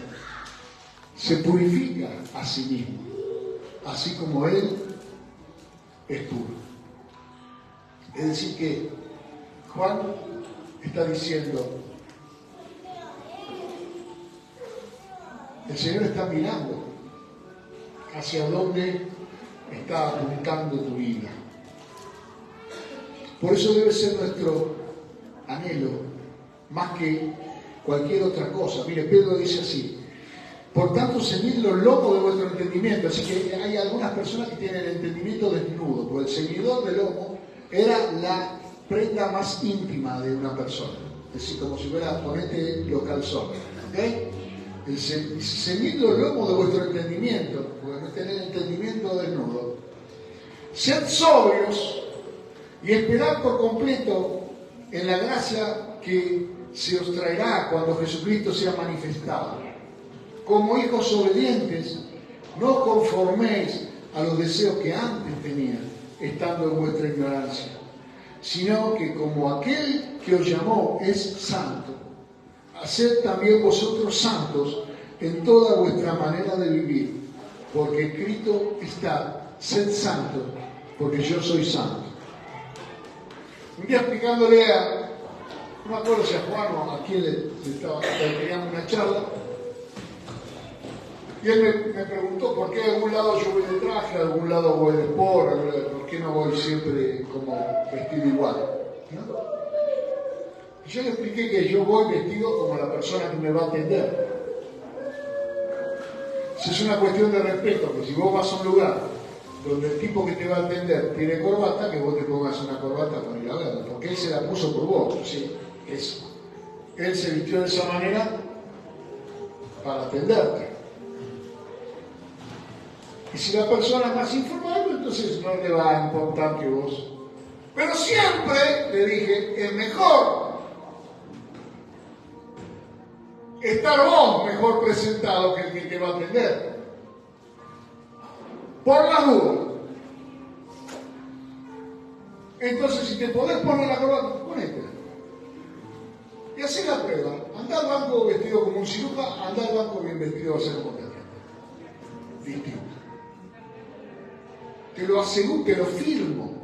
se purifica a sí mismo, así como Él es puro. Es decir que Juan está diciendo, el Señor está mirando hacia dónde está apuntando tu vida. Por eso debe ser nuestro anhelo, más que cualquier otra cosa. Mire, Pedro dice así, por tanto, ceñid los lomos de vuestro entendimiento. Así que hay algunas personas que tienen el entendimiento desnudo, porque el ceñidor de lomo era la prenda más íntima de una persona. Es decir, como si fuera ponete los calzones. ¿Okay? Ceñid los lomos de vuestro entendimiento, porque no tener entendimiento desnudo. Sed sobrios y esperad por completo en la gracia que se os traerá cuando Jesucristo sea manifestado. Como hijos obedientes, no conforméis a los deseos que antes tenían, estando en vuestra ignorancia, sino que como aquel que os llamó es santo, haced también vosotros santos en toda vuestra manera de vivir, porque escrito está, sed santos, porque yo soy santo. Un día explicándole no me acuerdo si a Juan o a quién le teníamos una charla, y él me preguntó por qué a algún lado yo voy de traje, a algún lado voy de sport, por qué no voy siempre como vestido igual, ¿no? Y yo le expliqué que yo voy vestido como la persona que me va a atender. Si es una cuestión de respeto, que si vos vas a un lugar donde el tipo que te va a atender tiene corbata, que vos te pongas una corbata para ir a verlo, porque él se la puso por vos, ¿sí? Él se vistió de esa manera para atenderte. Y si la persona es más informal, entonces no le va a importar que vos. Pero siempre, le dije, es mejor estar vos mejor presentado que el que te va a atender. Por la duda. Entonces, si te podés poner la corbata, ponete. Y así la prueba. Anda al banco vestido como un cirujano, anda al banco bien vestido va a ser como te distinto. Te lo aseguro, te lo firmo.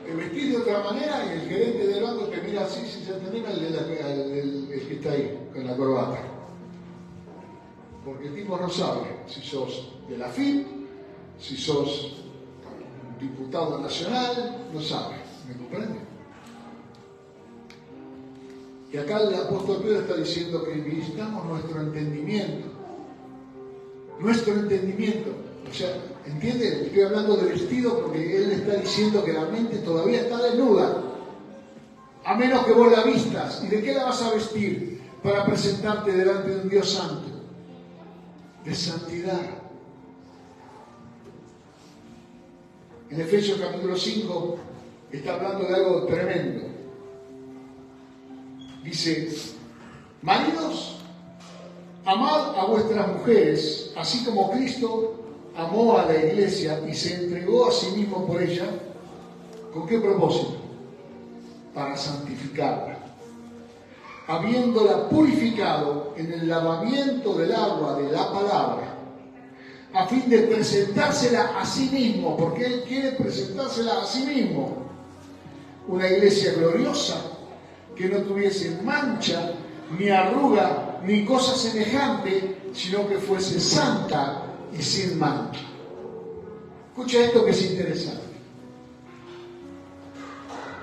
Te vestís de otra manera y el gerente del banco te mira así, si se te mira el que está ahí, con la corbata. Porque el tipo no sabe si sos de la FIP, si sos diputado nacional, no sabe. ¿Me comprende? Y acá el apóstol Pedro está diciendo que necesitamos nuestro entendimiento. Nuestro entendimiento. O sea, ¿entiende? Estoy hablando de vestido porque él está diciendo que la mente todavía está desnuda. A menos que vos la vistas. ¿Y de qué la vas a vestir? Para presentarte delante de un Dios santo. De santidad. En Efesios capítulo 5 está hablando de algo tremendo. Dice, maridos, amad a vuestras mujeres, así como Cristo amó a la iglesia y se entregó a sí mismo por ella. ¿Con qué propósito? Para santificarla, habiéndola purificado en el lavamiento del agua de la palabra, a fin de presentársela a sí mismo, porque Él quiere presentársela a sí mismo, una iglesia gloriosa, que no tuviese mancha, ni arruga, ni cosa semejante, sino que fuese santa y sin mancha. Escucha esto que es interesante.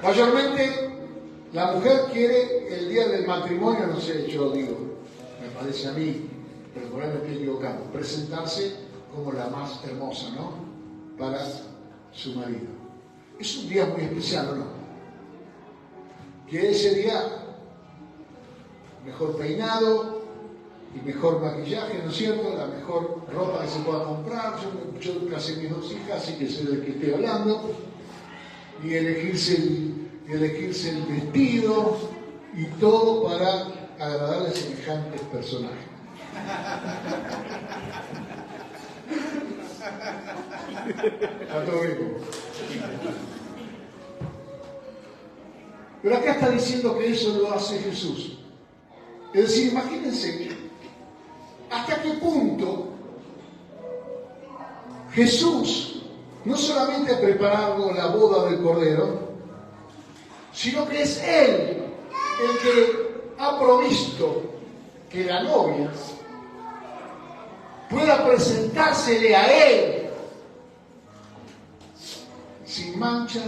Mayormente la mujer quiere el día del matrimonio, no sé, yo digo, me parece a mí, pero por ahí me estoy equivocando, presentarse como la más hermosa, ¿no? Para su marido. Es un día muy especial, ¿o no? Que ese día, mejor peinado y mejor maquillaje, ¿no es cierto? La mejor ropa que se pueda comprar. Yo casé mis 2 hijas, así que sé de qué estoy hablando. Y elegirse el vestido y todo para agradarle a semejantes personajes. A todo bien. Pero acá está diciendo que eso lo hace Jesús. Es decir, imagínense hasta qué punto Jesús no solamente ha preparado la boda del Cordero, sino que es Él el que ha provisto que la novia pueda presentársele a Él sin mancha,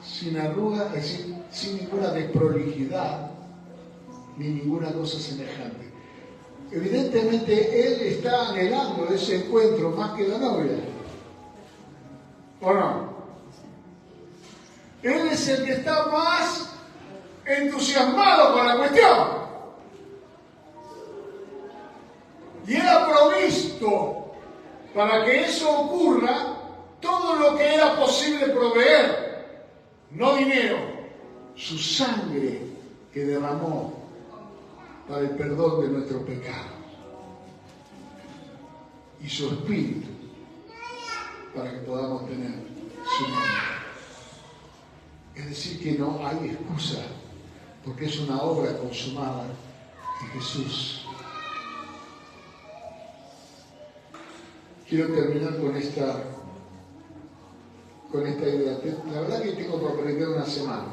sin arruga, es decir, sin ninguna desprolijidad ni ninguna cosa semejante. Evidentemente Él está anhelando ese encuentro más que la novia, ¿o no? Él es el que está más entusiasmado con la cuestión. Y Él ha provisto para que eso ocurra todo lo que era posible proveer. No dinero, su sangre que derramó para el perdón de nuestros pecados. Y su espíritu para que podamos tener su nombre. Es decir, que no hay excusa, porque es una obra consumada en Jesús. Quiero terminar con esta idea. La verdad que tengo para aprender una semana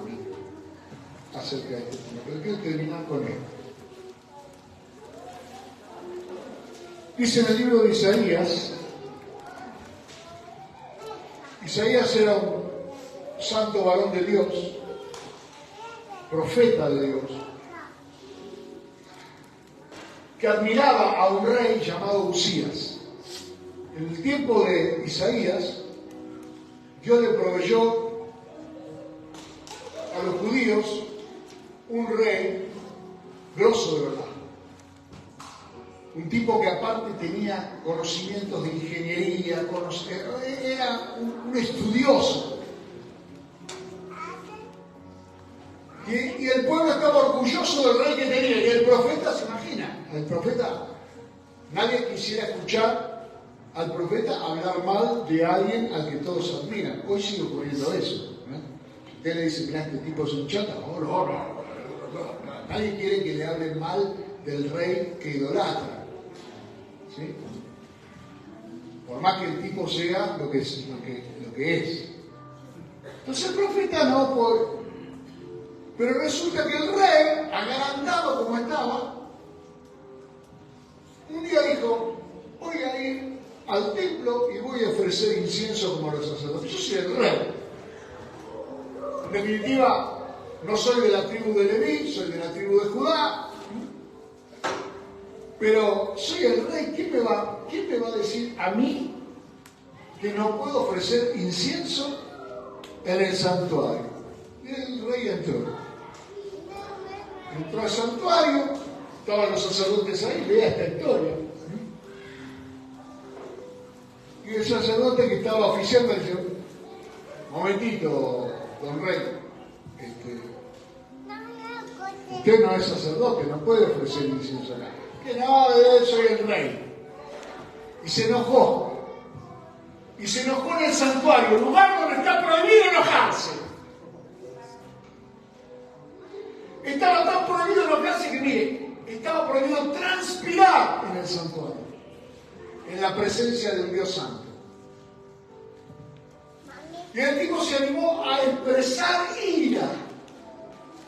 acerca de este tema, pero quiero terminar con esto. Dice en el libro de Isaías era un santo varón de Dios, profeta de Dios, que admiraba a un rey llamado Usías. En el tiempo de Isaías, Dios le proveyó a los judíos un rey grosso de verdad. Un tipo que aparte tenía conocimientos de ingeniería, era un estudioso. Y el pueblo estaba orgulloso del rey que tenía. Y el profeta, se imagina, el profeta, nadie quisiera escuchar al profeta hablar mal de alguien al que todos admiran. Hoy sigue ocurriendo eso. Usted le dice, mira, este tipo es un chata. No. Nadie quiere que le hablen mal del rey que idolatra. ¿Sí? Por más que el tipo sea lo que es. Entonces el profeta no. Pero resulta que el rey, agrandado como estaba, un día dijo, voy a ir al templo y voy a ofrecer incienso como los sacerdotes. Yo soy el rey. En definitiva, no soy de la tribu de Leví, soy de la tribu de Judá. Pero soy el rey. ¿Quién me va a decir a mí que no puedo ofrecer incienso en el santuario? Y el rey entró al santuario, estaban los sacerdotes ahí, vea esta historia. Y el sacerdote que estaba oficiando le dice, momentito, don rey, usted no es sacerdote, no puede ofrecer incienso acá. Que no, soy el rey. Y se enojó. Y se enojó en el santuario, lugar donde está prohibido enojarse. Estaba tan prohibido enojarse que mire, estaba prohibido transpirar en el santuario, en la presencia de un Dios santo. Y el tipo se animó a expresar ira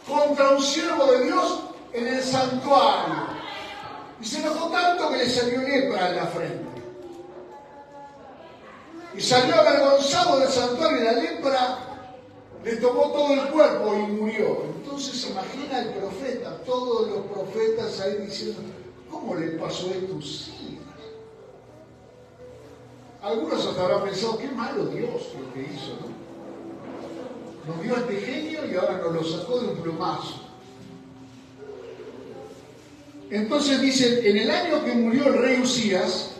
contra un siervo de Dios en el santuario. Y se enojó tanto que le salió lepra en la frente. Y salió avergonzado del santuario y la lepra le tomó todo el cuerpo y murió. Entonces se imagina el profeta, todos los profetas ahí diciendo, ¿cómo le pasó esto a Uzías? Algunos hasta habrán pensado, qué malo Dios lo que hizo, ¿no? Nos dio este genio y ahora nos lo sacó de un plumazo. Entonces dice, en el año que murió el rey Uzías,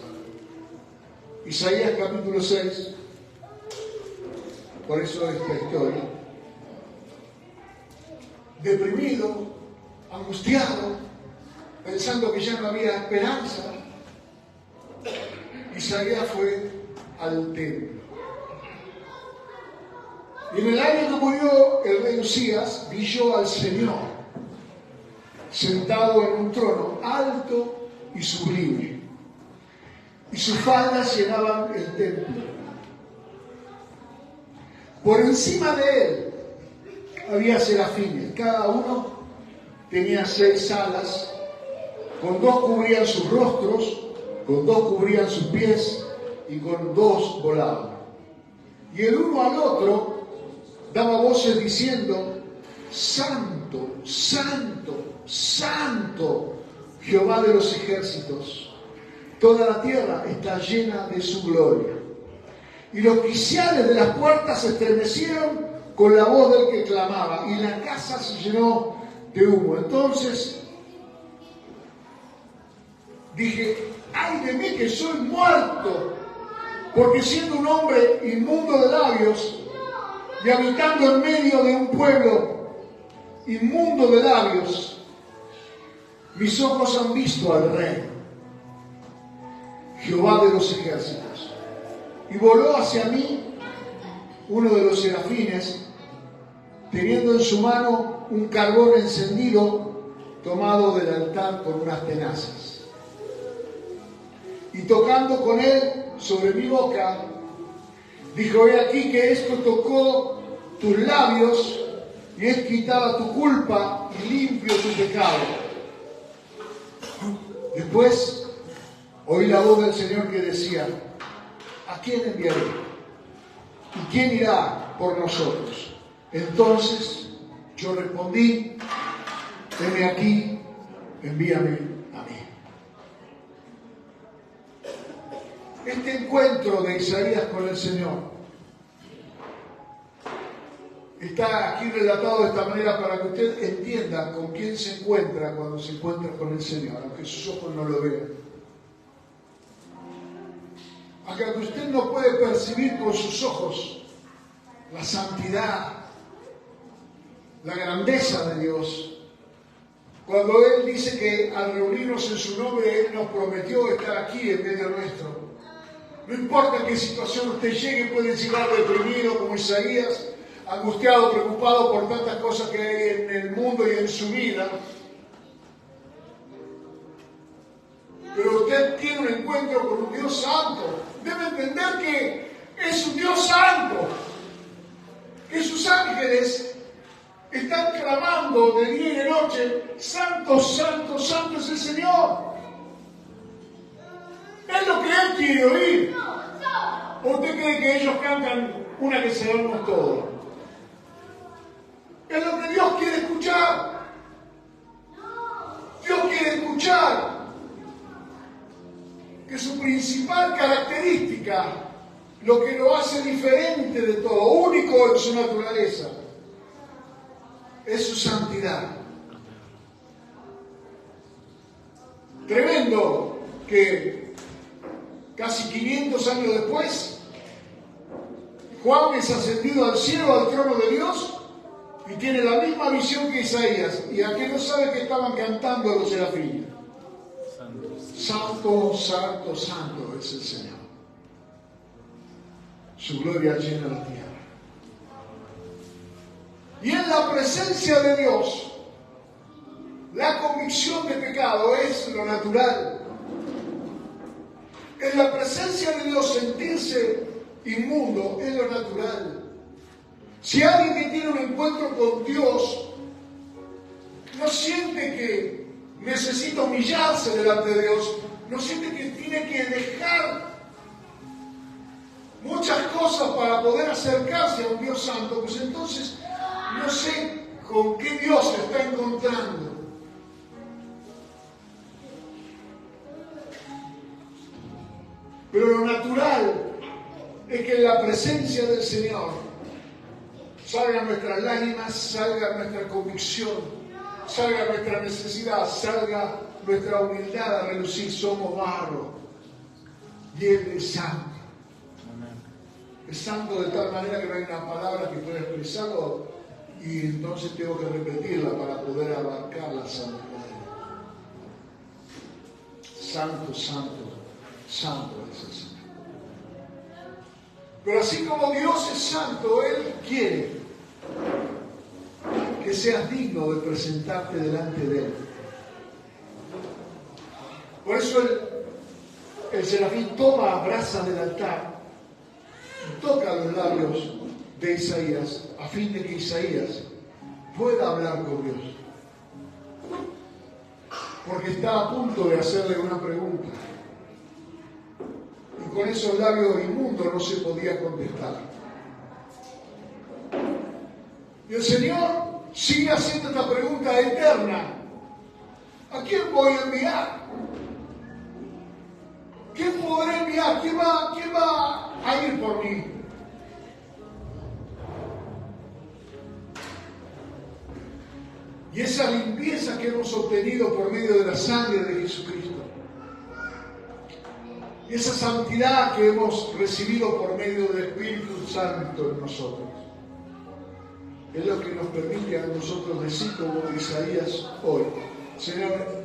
Isaías capítulo 6, por eso esta historia, deprimido, angustiado, pensando que ya no había esperanza, Isaías fue al templo. Y en el año que murió el rey Uzías, vi yo al Señor sentado en un trono alto y sublime, y sus faldas llenaban el templo. Por encima de él había serafines, cada uno tenía 6 alas, con 2 cubrían sus rostros, con 2 cubrían sus pies y con 2 volaban. Y el uno al otro daba voces diciendo, Santo, Santo, Santo, Jehová de los ejércitos, toda la tierra está llena de su gloria. Y los quiciales de las puertas se estremecieron con la voz del que clamaba, y la casa se llenó de humo. Entonces dije, ay de mí que soy muerto, porque siendo un hombre inmundo de labios y habitando en medio de un pueblo inmundo de labios, mis ojos han visto al Rey, Jehová de los ejércitos. Y voló hacia mí uno de los serafines, teniendo en su mano un carbón encendido tomado del altar con unas tenazas. Y tocando con él sobre mi boca, dijo, he aquí que esto tocó tus labios y es quitada tu culpa y limpio tu pecado. Después oí la voz del Señor que decía, ¿a quién enviaré? ¿Y quién irá por nosotros? Entonces yo respondí, heme aquí, envíame a mí. Este encuentro de Isaías con el Señor está aquí relatado de esta manera para que usted entienda con quién se encuentra cuando se encuentra con el Señor, aunque sus ojos no lo vean. Aunque usted no puede percibir con sus ojos la santidad, la grandeza de Dios. Cuando Él dice que al reunirnos en su nombre, Él nos prometió estar aquí en medio nuestro. No importa en qué situación usted llegue, puede llegar deprimido como Isaías, angustiado, preocupado por tantas cosas que hay en el mundo y en su vida. Pero usted tiene un encuentro con un Dios santo. Debe entender que es un Dios santo. Que sus ángeles están clamando de día y de noche, Santo, Santo, Santo es el Señor. Es lo que Él quiere oír. ¿O usted cree que ellos cantan una que sabemos todos? Es lo que Dios quiere escuchar. Dios quiere escuchar que su principal característica, lo que lo hace diferente de todo, único en su naturaleza, es su santidad. Tremendo que casi 500 años después, Juan es ascendido al cielo, al trono de Dios, y tiene la misma visión que Isaías. Y aquel no sabe que estaban cantando los serafines. Santo, santo, santo es el Señor. Su gloria llena la tierra. Y en la presencia de Dios La convicción de pecado es lo natural. En la presencia de Dios sentirse inmundo es lo natural. Si alguien que tiene un encuentro con Dios no siente que necesita humillarse delante de Dios, no siente que tiene que dejar muchas cosas para poder acercarse a un Dios santo, pues entonces no sé con qué Dios se está encontrando. Pero lo natural es que en la presencia del Señor salgan nuestras lágrimas, salga nuestra convicción, salga nuestra necesidad, salga nuestra humildad a relucir. Somos barro y Él es santo. Es santo de tal manera que no hay una palabra que pueda expresarlo y entonces tengo que repetirla para poder abarcar la santidad. Santo, santo, santo es el Señor. Pero así como Dios es santo, Él quiere que seas digno de presentarte delante de Él. Por eso el serafín toma brasa del altar y toca los labios de Isaías a fin de que Isaías pueda hablar con Dios. Porque está a punto de hacerle una pregunta. Y con esos labios inmundos no se podía contestar. Y el Señor sigue haciendo esta pregunta eterna. ¿A quién voy a enviar? ¿Quién podré enviar? ¿Quién va a ir por mí? Y esa limpieza que hemos obtenido por medio de la sangre de Jesucristo, y esa santidad que hemos recibido por medio del Espíritu Santo en nosotros, es lo que nos permite a nosotros decir como Isaías hoy: Señor,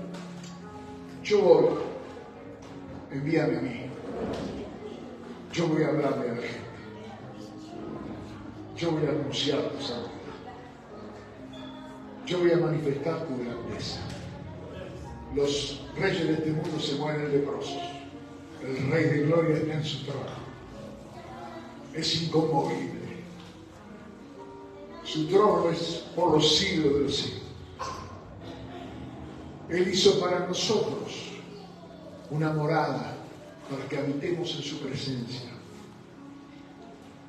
yo voy, envíame a mí, yo voy a hablarle a la gente, yo voy a anunciar tu santidad, yo voy a manifestar tu grandeza. Los reyes de este mundo se mueren leprosos, el Rey de Gloria está en su trono, es inconmovible, su trono es por los siglos de los siglos. Él hizo para nosotros una morada para que habitemos en su presencia.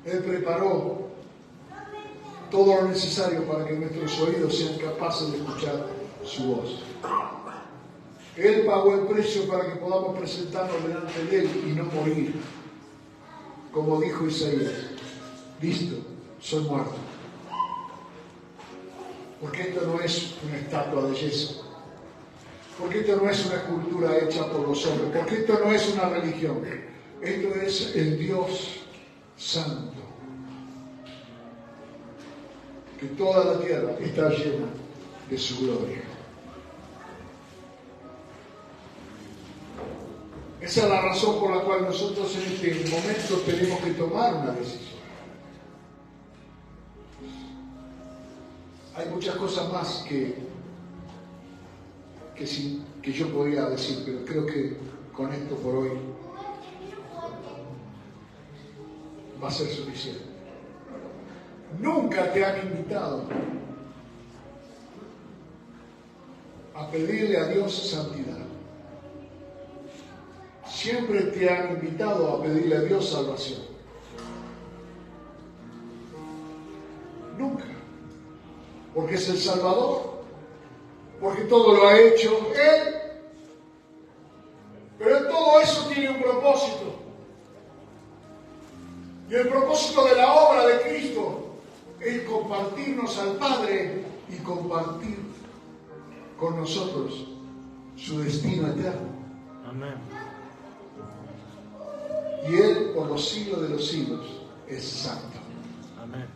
Él preparó todo lo necesario para que nuestros oídos sean capaces de escuchar su voz. Él pagó el precio para que podamos presentarnos delante de Él y no morir. Como dijo Isaías: listo, soy muerto. Porque esto no es una estatua de yeso. Porque esto no es una escultura hecha por los hombres. Porque esto no es una religión. Esto es el Dios Santo. Que toda la tierra está llena de su gloria. Esa es la razón por la cual nosotros en este momento tenemos que tomar una decisión. Hay muchas cosas más que yo podría decir, pero creo que con esto por hoy va a ser suficiente. Nunca te han invitado a pedirle a Dios santidad. Siempre te han invitado a pedirle a Dios salvación. Nunca. Porque es el Salvador. Porque todo lo ha hecho Él. Pero todo eso tiene un propósito. Y el propósito de la obra de Cristo es compartirnos al Padre y compartir con nosotros su destino eterno. Amén. Y Él, por los siglos de los siglos, es santo. Amén.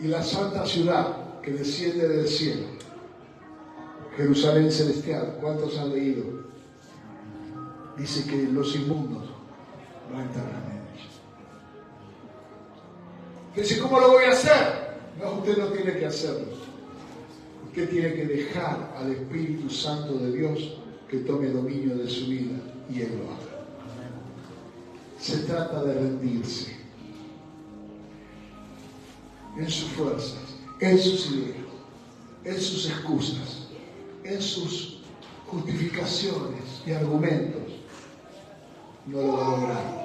Y la santa ciudad que desciende del cielo, Jerusalén celestial, ¿cuántos han leído? Dice que los inmundos no entrarán en ella. Dice, ¿cómo lo voy a hacer? No, usted no tiene que hacerlo. que tiene que dejar al Espíritu Santo de Dios que tome dominio de su vida y Él lo haga. Se trata de rendirse en sus fuerzas, en sus ideas, en sus excusas, en sus justificaciones y argumentos. No lo va a lograr.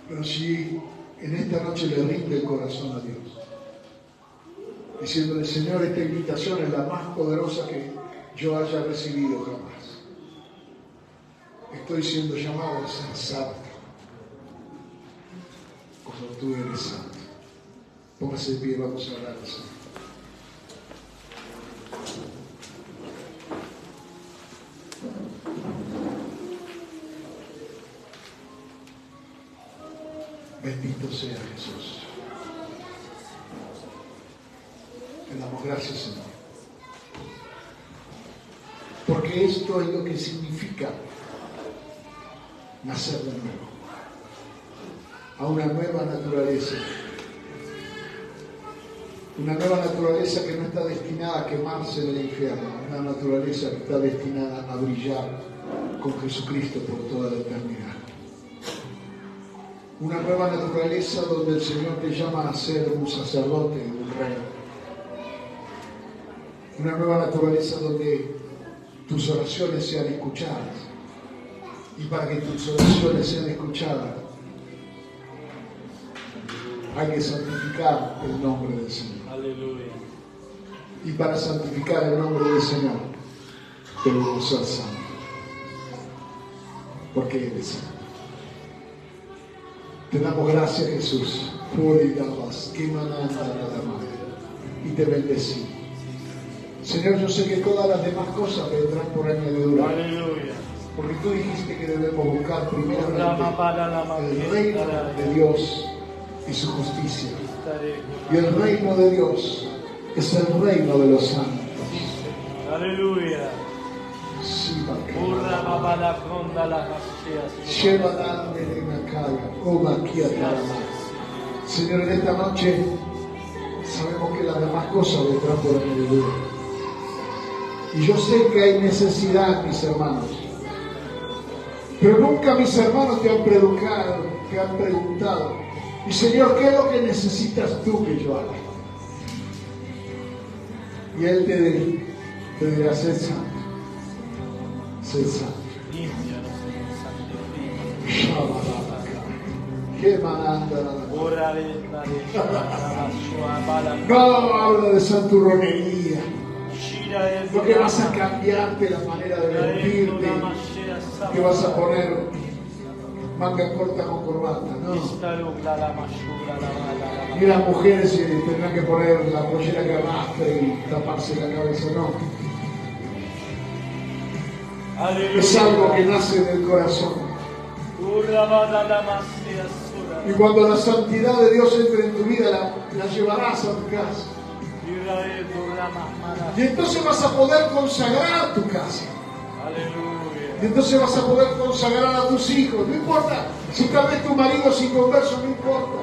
Pero si en esta noche le rinde el corazón a Dios, diciéndole: Señor, esta invitación es la más poderosa que yo haya recibido jamás. Estoy siendo llamado a ser santo, como tú eres santo. Póngase de pie, vamos a orar al Señor. Bendito sea Jesús. Te damos gracias, Señor. Porque esto es lo que significa nacer de nuevo. A una nueva naturaleza. Una nueva naturaleza que no está destinada a quemarse en el infierno. Una naturaleza que está destinada a brillar con Jesucristo por toda la eternidad. Una nueva naturaleza donde el Señor te llama a ser un sacerdote, un rey. Una nueva naturaleza donde tus oraciones sean escuchadas. Y para que tus oraciones sean escuchadas, hay que santificar el nombre del Señor. Aleluya. Y para santificar el nombre del Señor, debemos ser santos. Porque eres santo. Te damos gracias, Jesús, y te bendecimos. Señor, yo sé que todas las demás cosas vendrán por añadidura. Aleluya. Porque tú dijiste que debemos buscar primeramente el reino de Dios y su justicia. Y el reino de Dios es el reino de los santos. Aleluya. Señor, en esta noche sabemos que las demás cosas vendrán por añadidura. Y yo sé que hay necesidad, mis hermanos. Pero nunca mis hermanos te han preguntado: y Señor, ¿qué es lo que necesitas tú que yo haga? Y Él te dirá: sé santo. Sé santo. ¿Qué mananda? No habla de santurronería. No que vas a cambiarte la manera de vestirte, que vas a poner manga corta con corbata, no. Y las mujeres tendrán que poner la pollera que arrastre y taparse la cabeza, no. Es algo que nace del corazón. Y cuando la santidad de Dios entre en tu vida, la llevarás a tu casa. Y entonces vas a poder consagrar tu casa. Y entonces vas a poder consagrar a tus hijos. No importa si tal vez tu marido es inconverso, no importa.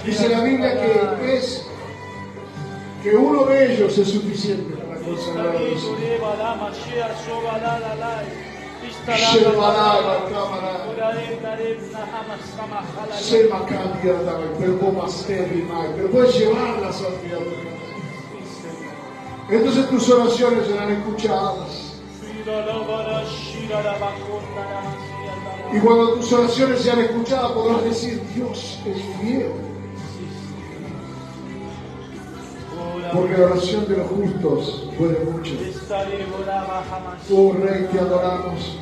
Dice la Biblia que uno de ellos es suficiente para consagrar a tus hijos. Pero puedes llevar la santidad a tu casa. Entonces tus oraciones serán escuchadas. Y cuando tus oraciones sean escuchadas, podrás decir: Dios es fiel. Porque la oración de los justos puede mucho. Oh Rey, te adoramos.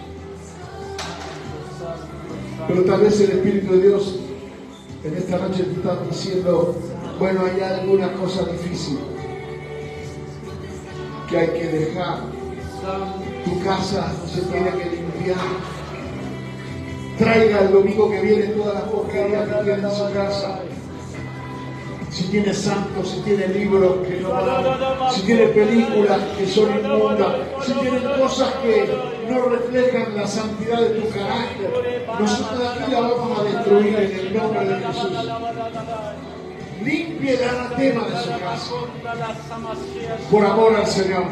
Pero tal vez el Espíritu de Dios en esta noche te está diciendo: bueno, hay alguna cosa difícil que hay que dejar. Tu casa se tiene que limpiar. Traiga el domingo que viene toda la porquería que tiene en su casa. Si tiene santos, si tiene libros que no van, si tiene películas que son inmundas, si tienen cosas que no reflejan la santidad de tu carácter, nosotros aquí la vamos a destruir en el nombre de Jesús. limpie el anatema de su casa por amor al Señor.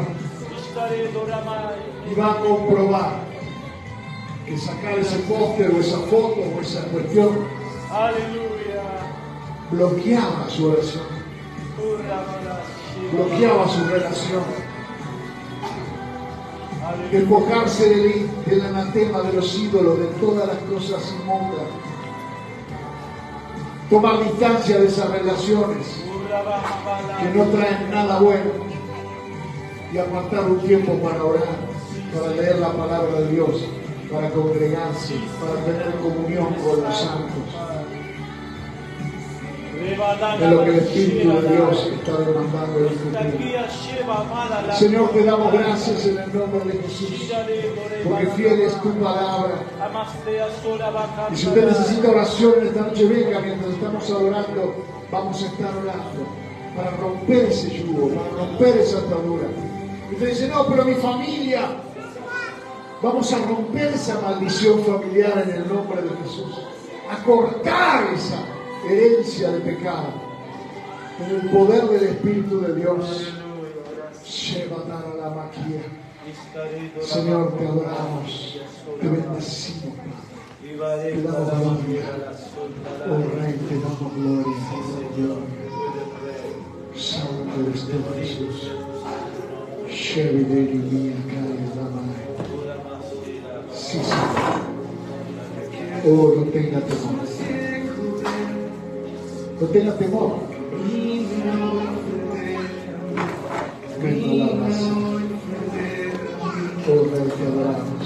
Y va a comprobar que sacar ese póster o esa foto o esa cuestión bloqueaba su oración, bloqueaba su relación. Despojarse del anatema de los ídolos, de todas las cosas inmundas. Tomar distancia de esas relaciones que no traen nada bueno y apartar un tiempo para orar, para leer la palabra de Dios, para congregarse, para tener comunión con los santos. Es lo que el Espíritu de Dios está demandando en el futuro. Señor, te damos gracias en el nombre de Jesús, porque fiel es tu palabra. Y si usted necesita oración en esta noche, venga mientras estamos adorando, vamos a estar orando para romper ese yugo, para romper esa atadura. Y usted dice, no, pero mi familia, vamos a romper esa maldición familiar en el nombre de Jesús, a cortar esa herencia de pecado en el poder del Espíritu de Dios. Señor, te adoramos, te bendecimos, te damos gloria. Oh Rey, te damos gloria. Santo eres tú, Jesús. Sí, Señor. Oh, no tenga temor. No tenga temor. Ven a la raza. Oh, Rey, te adoramos.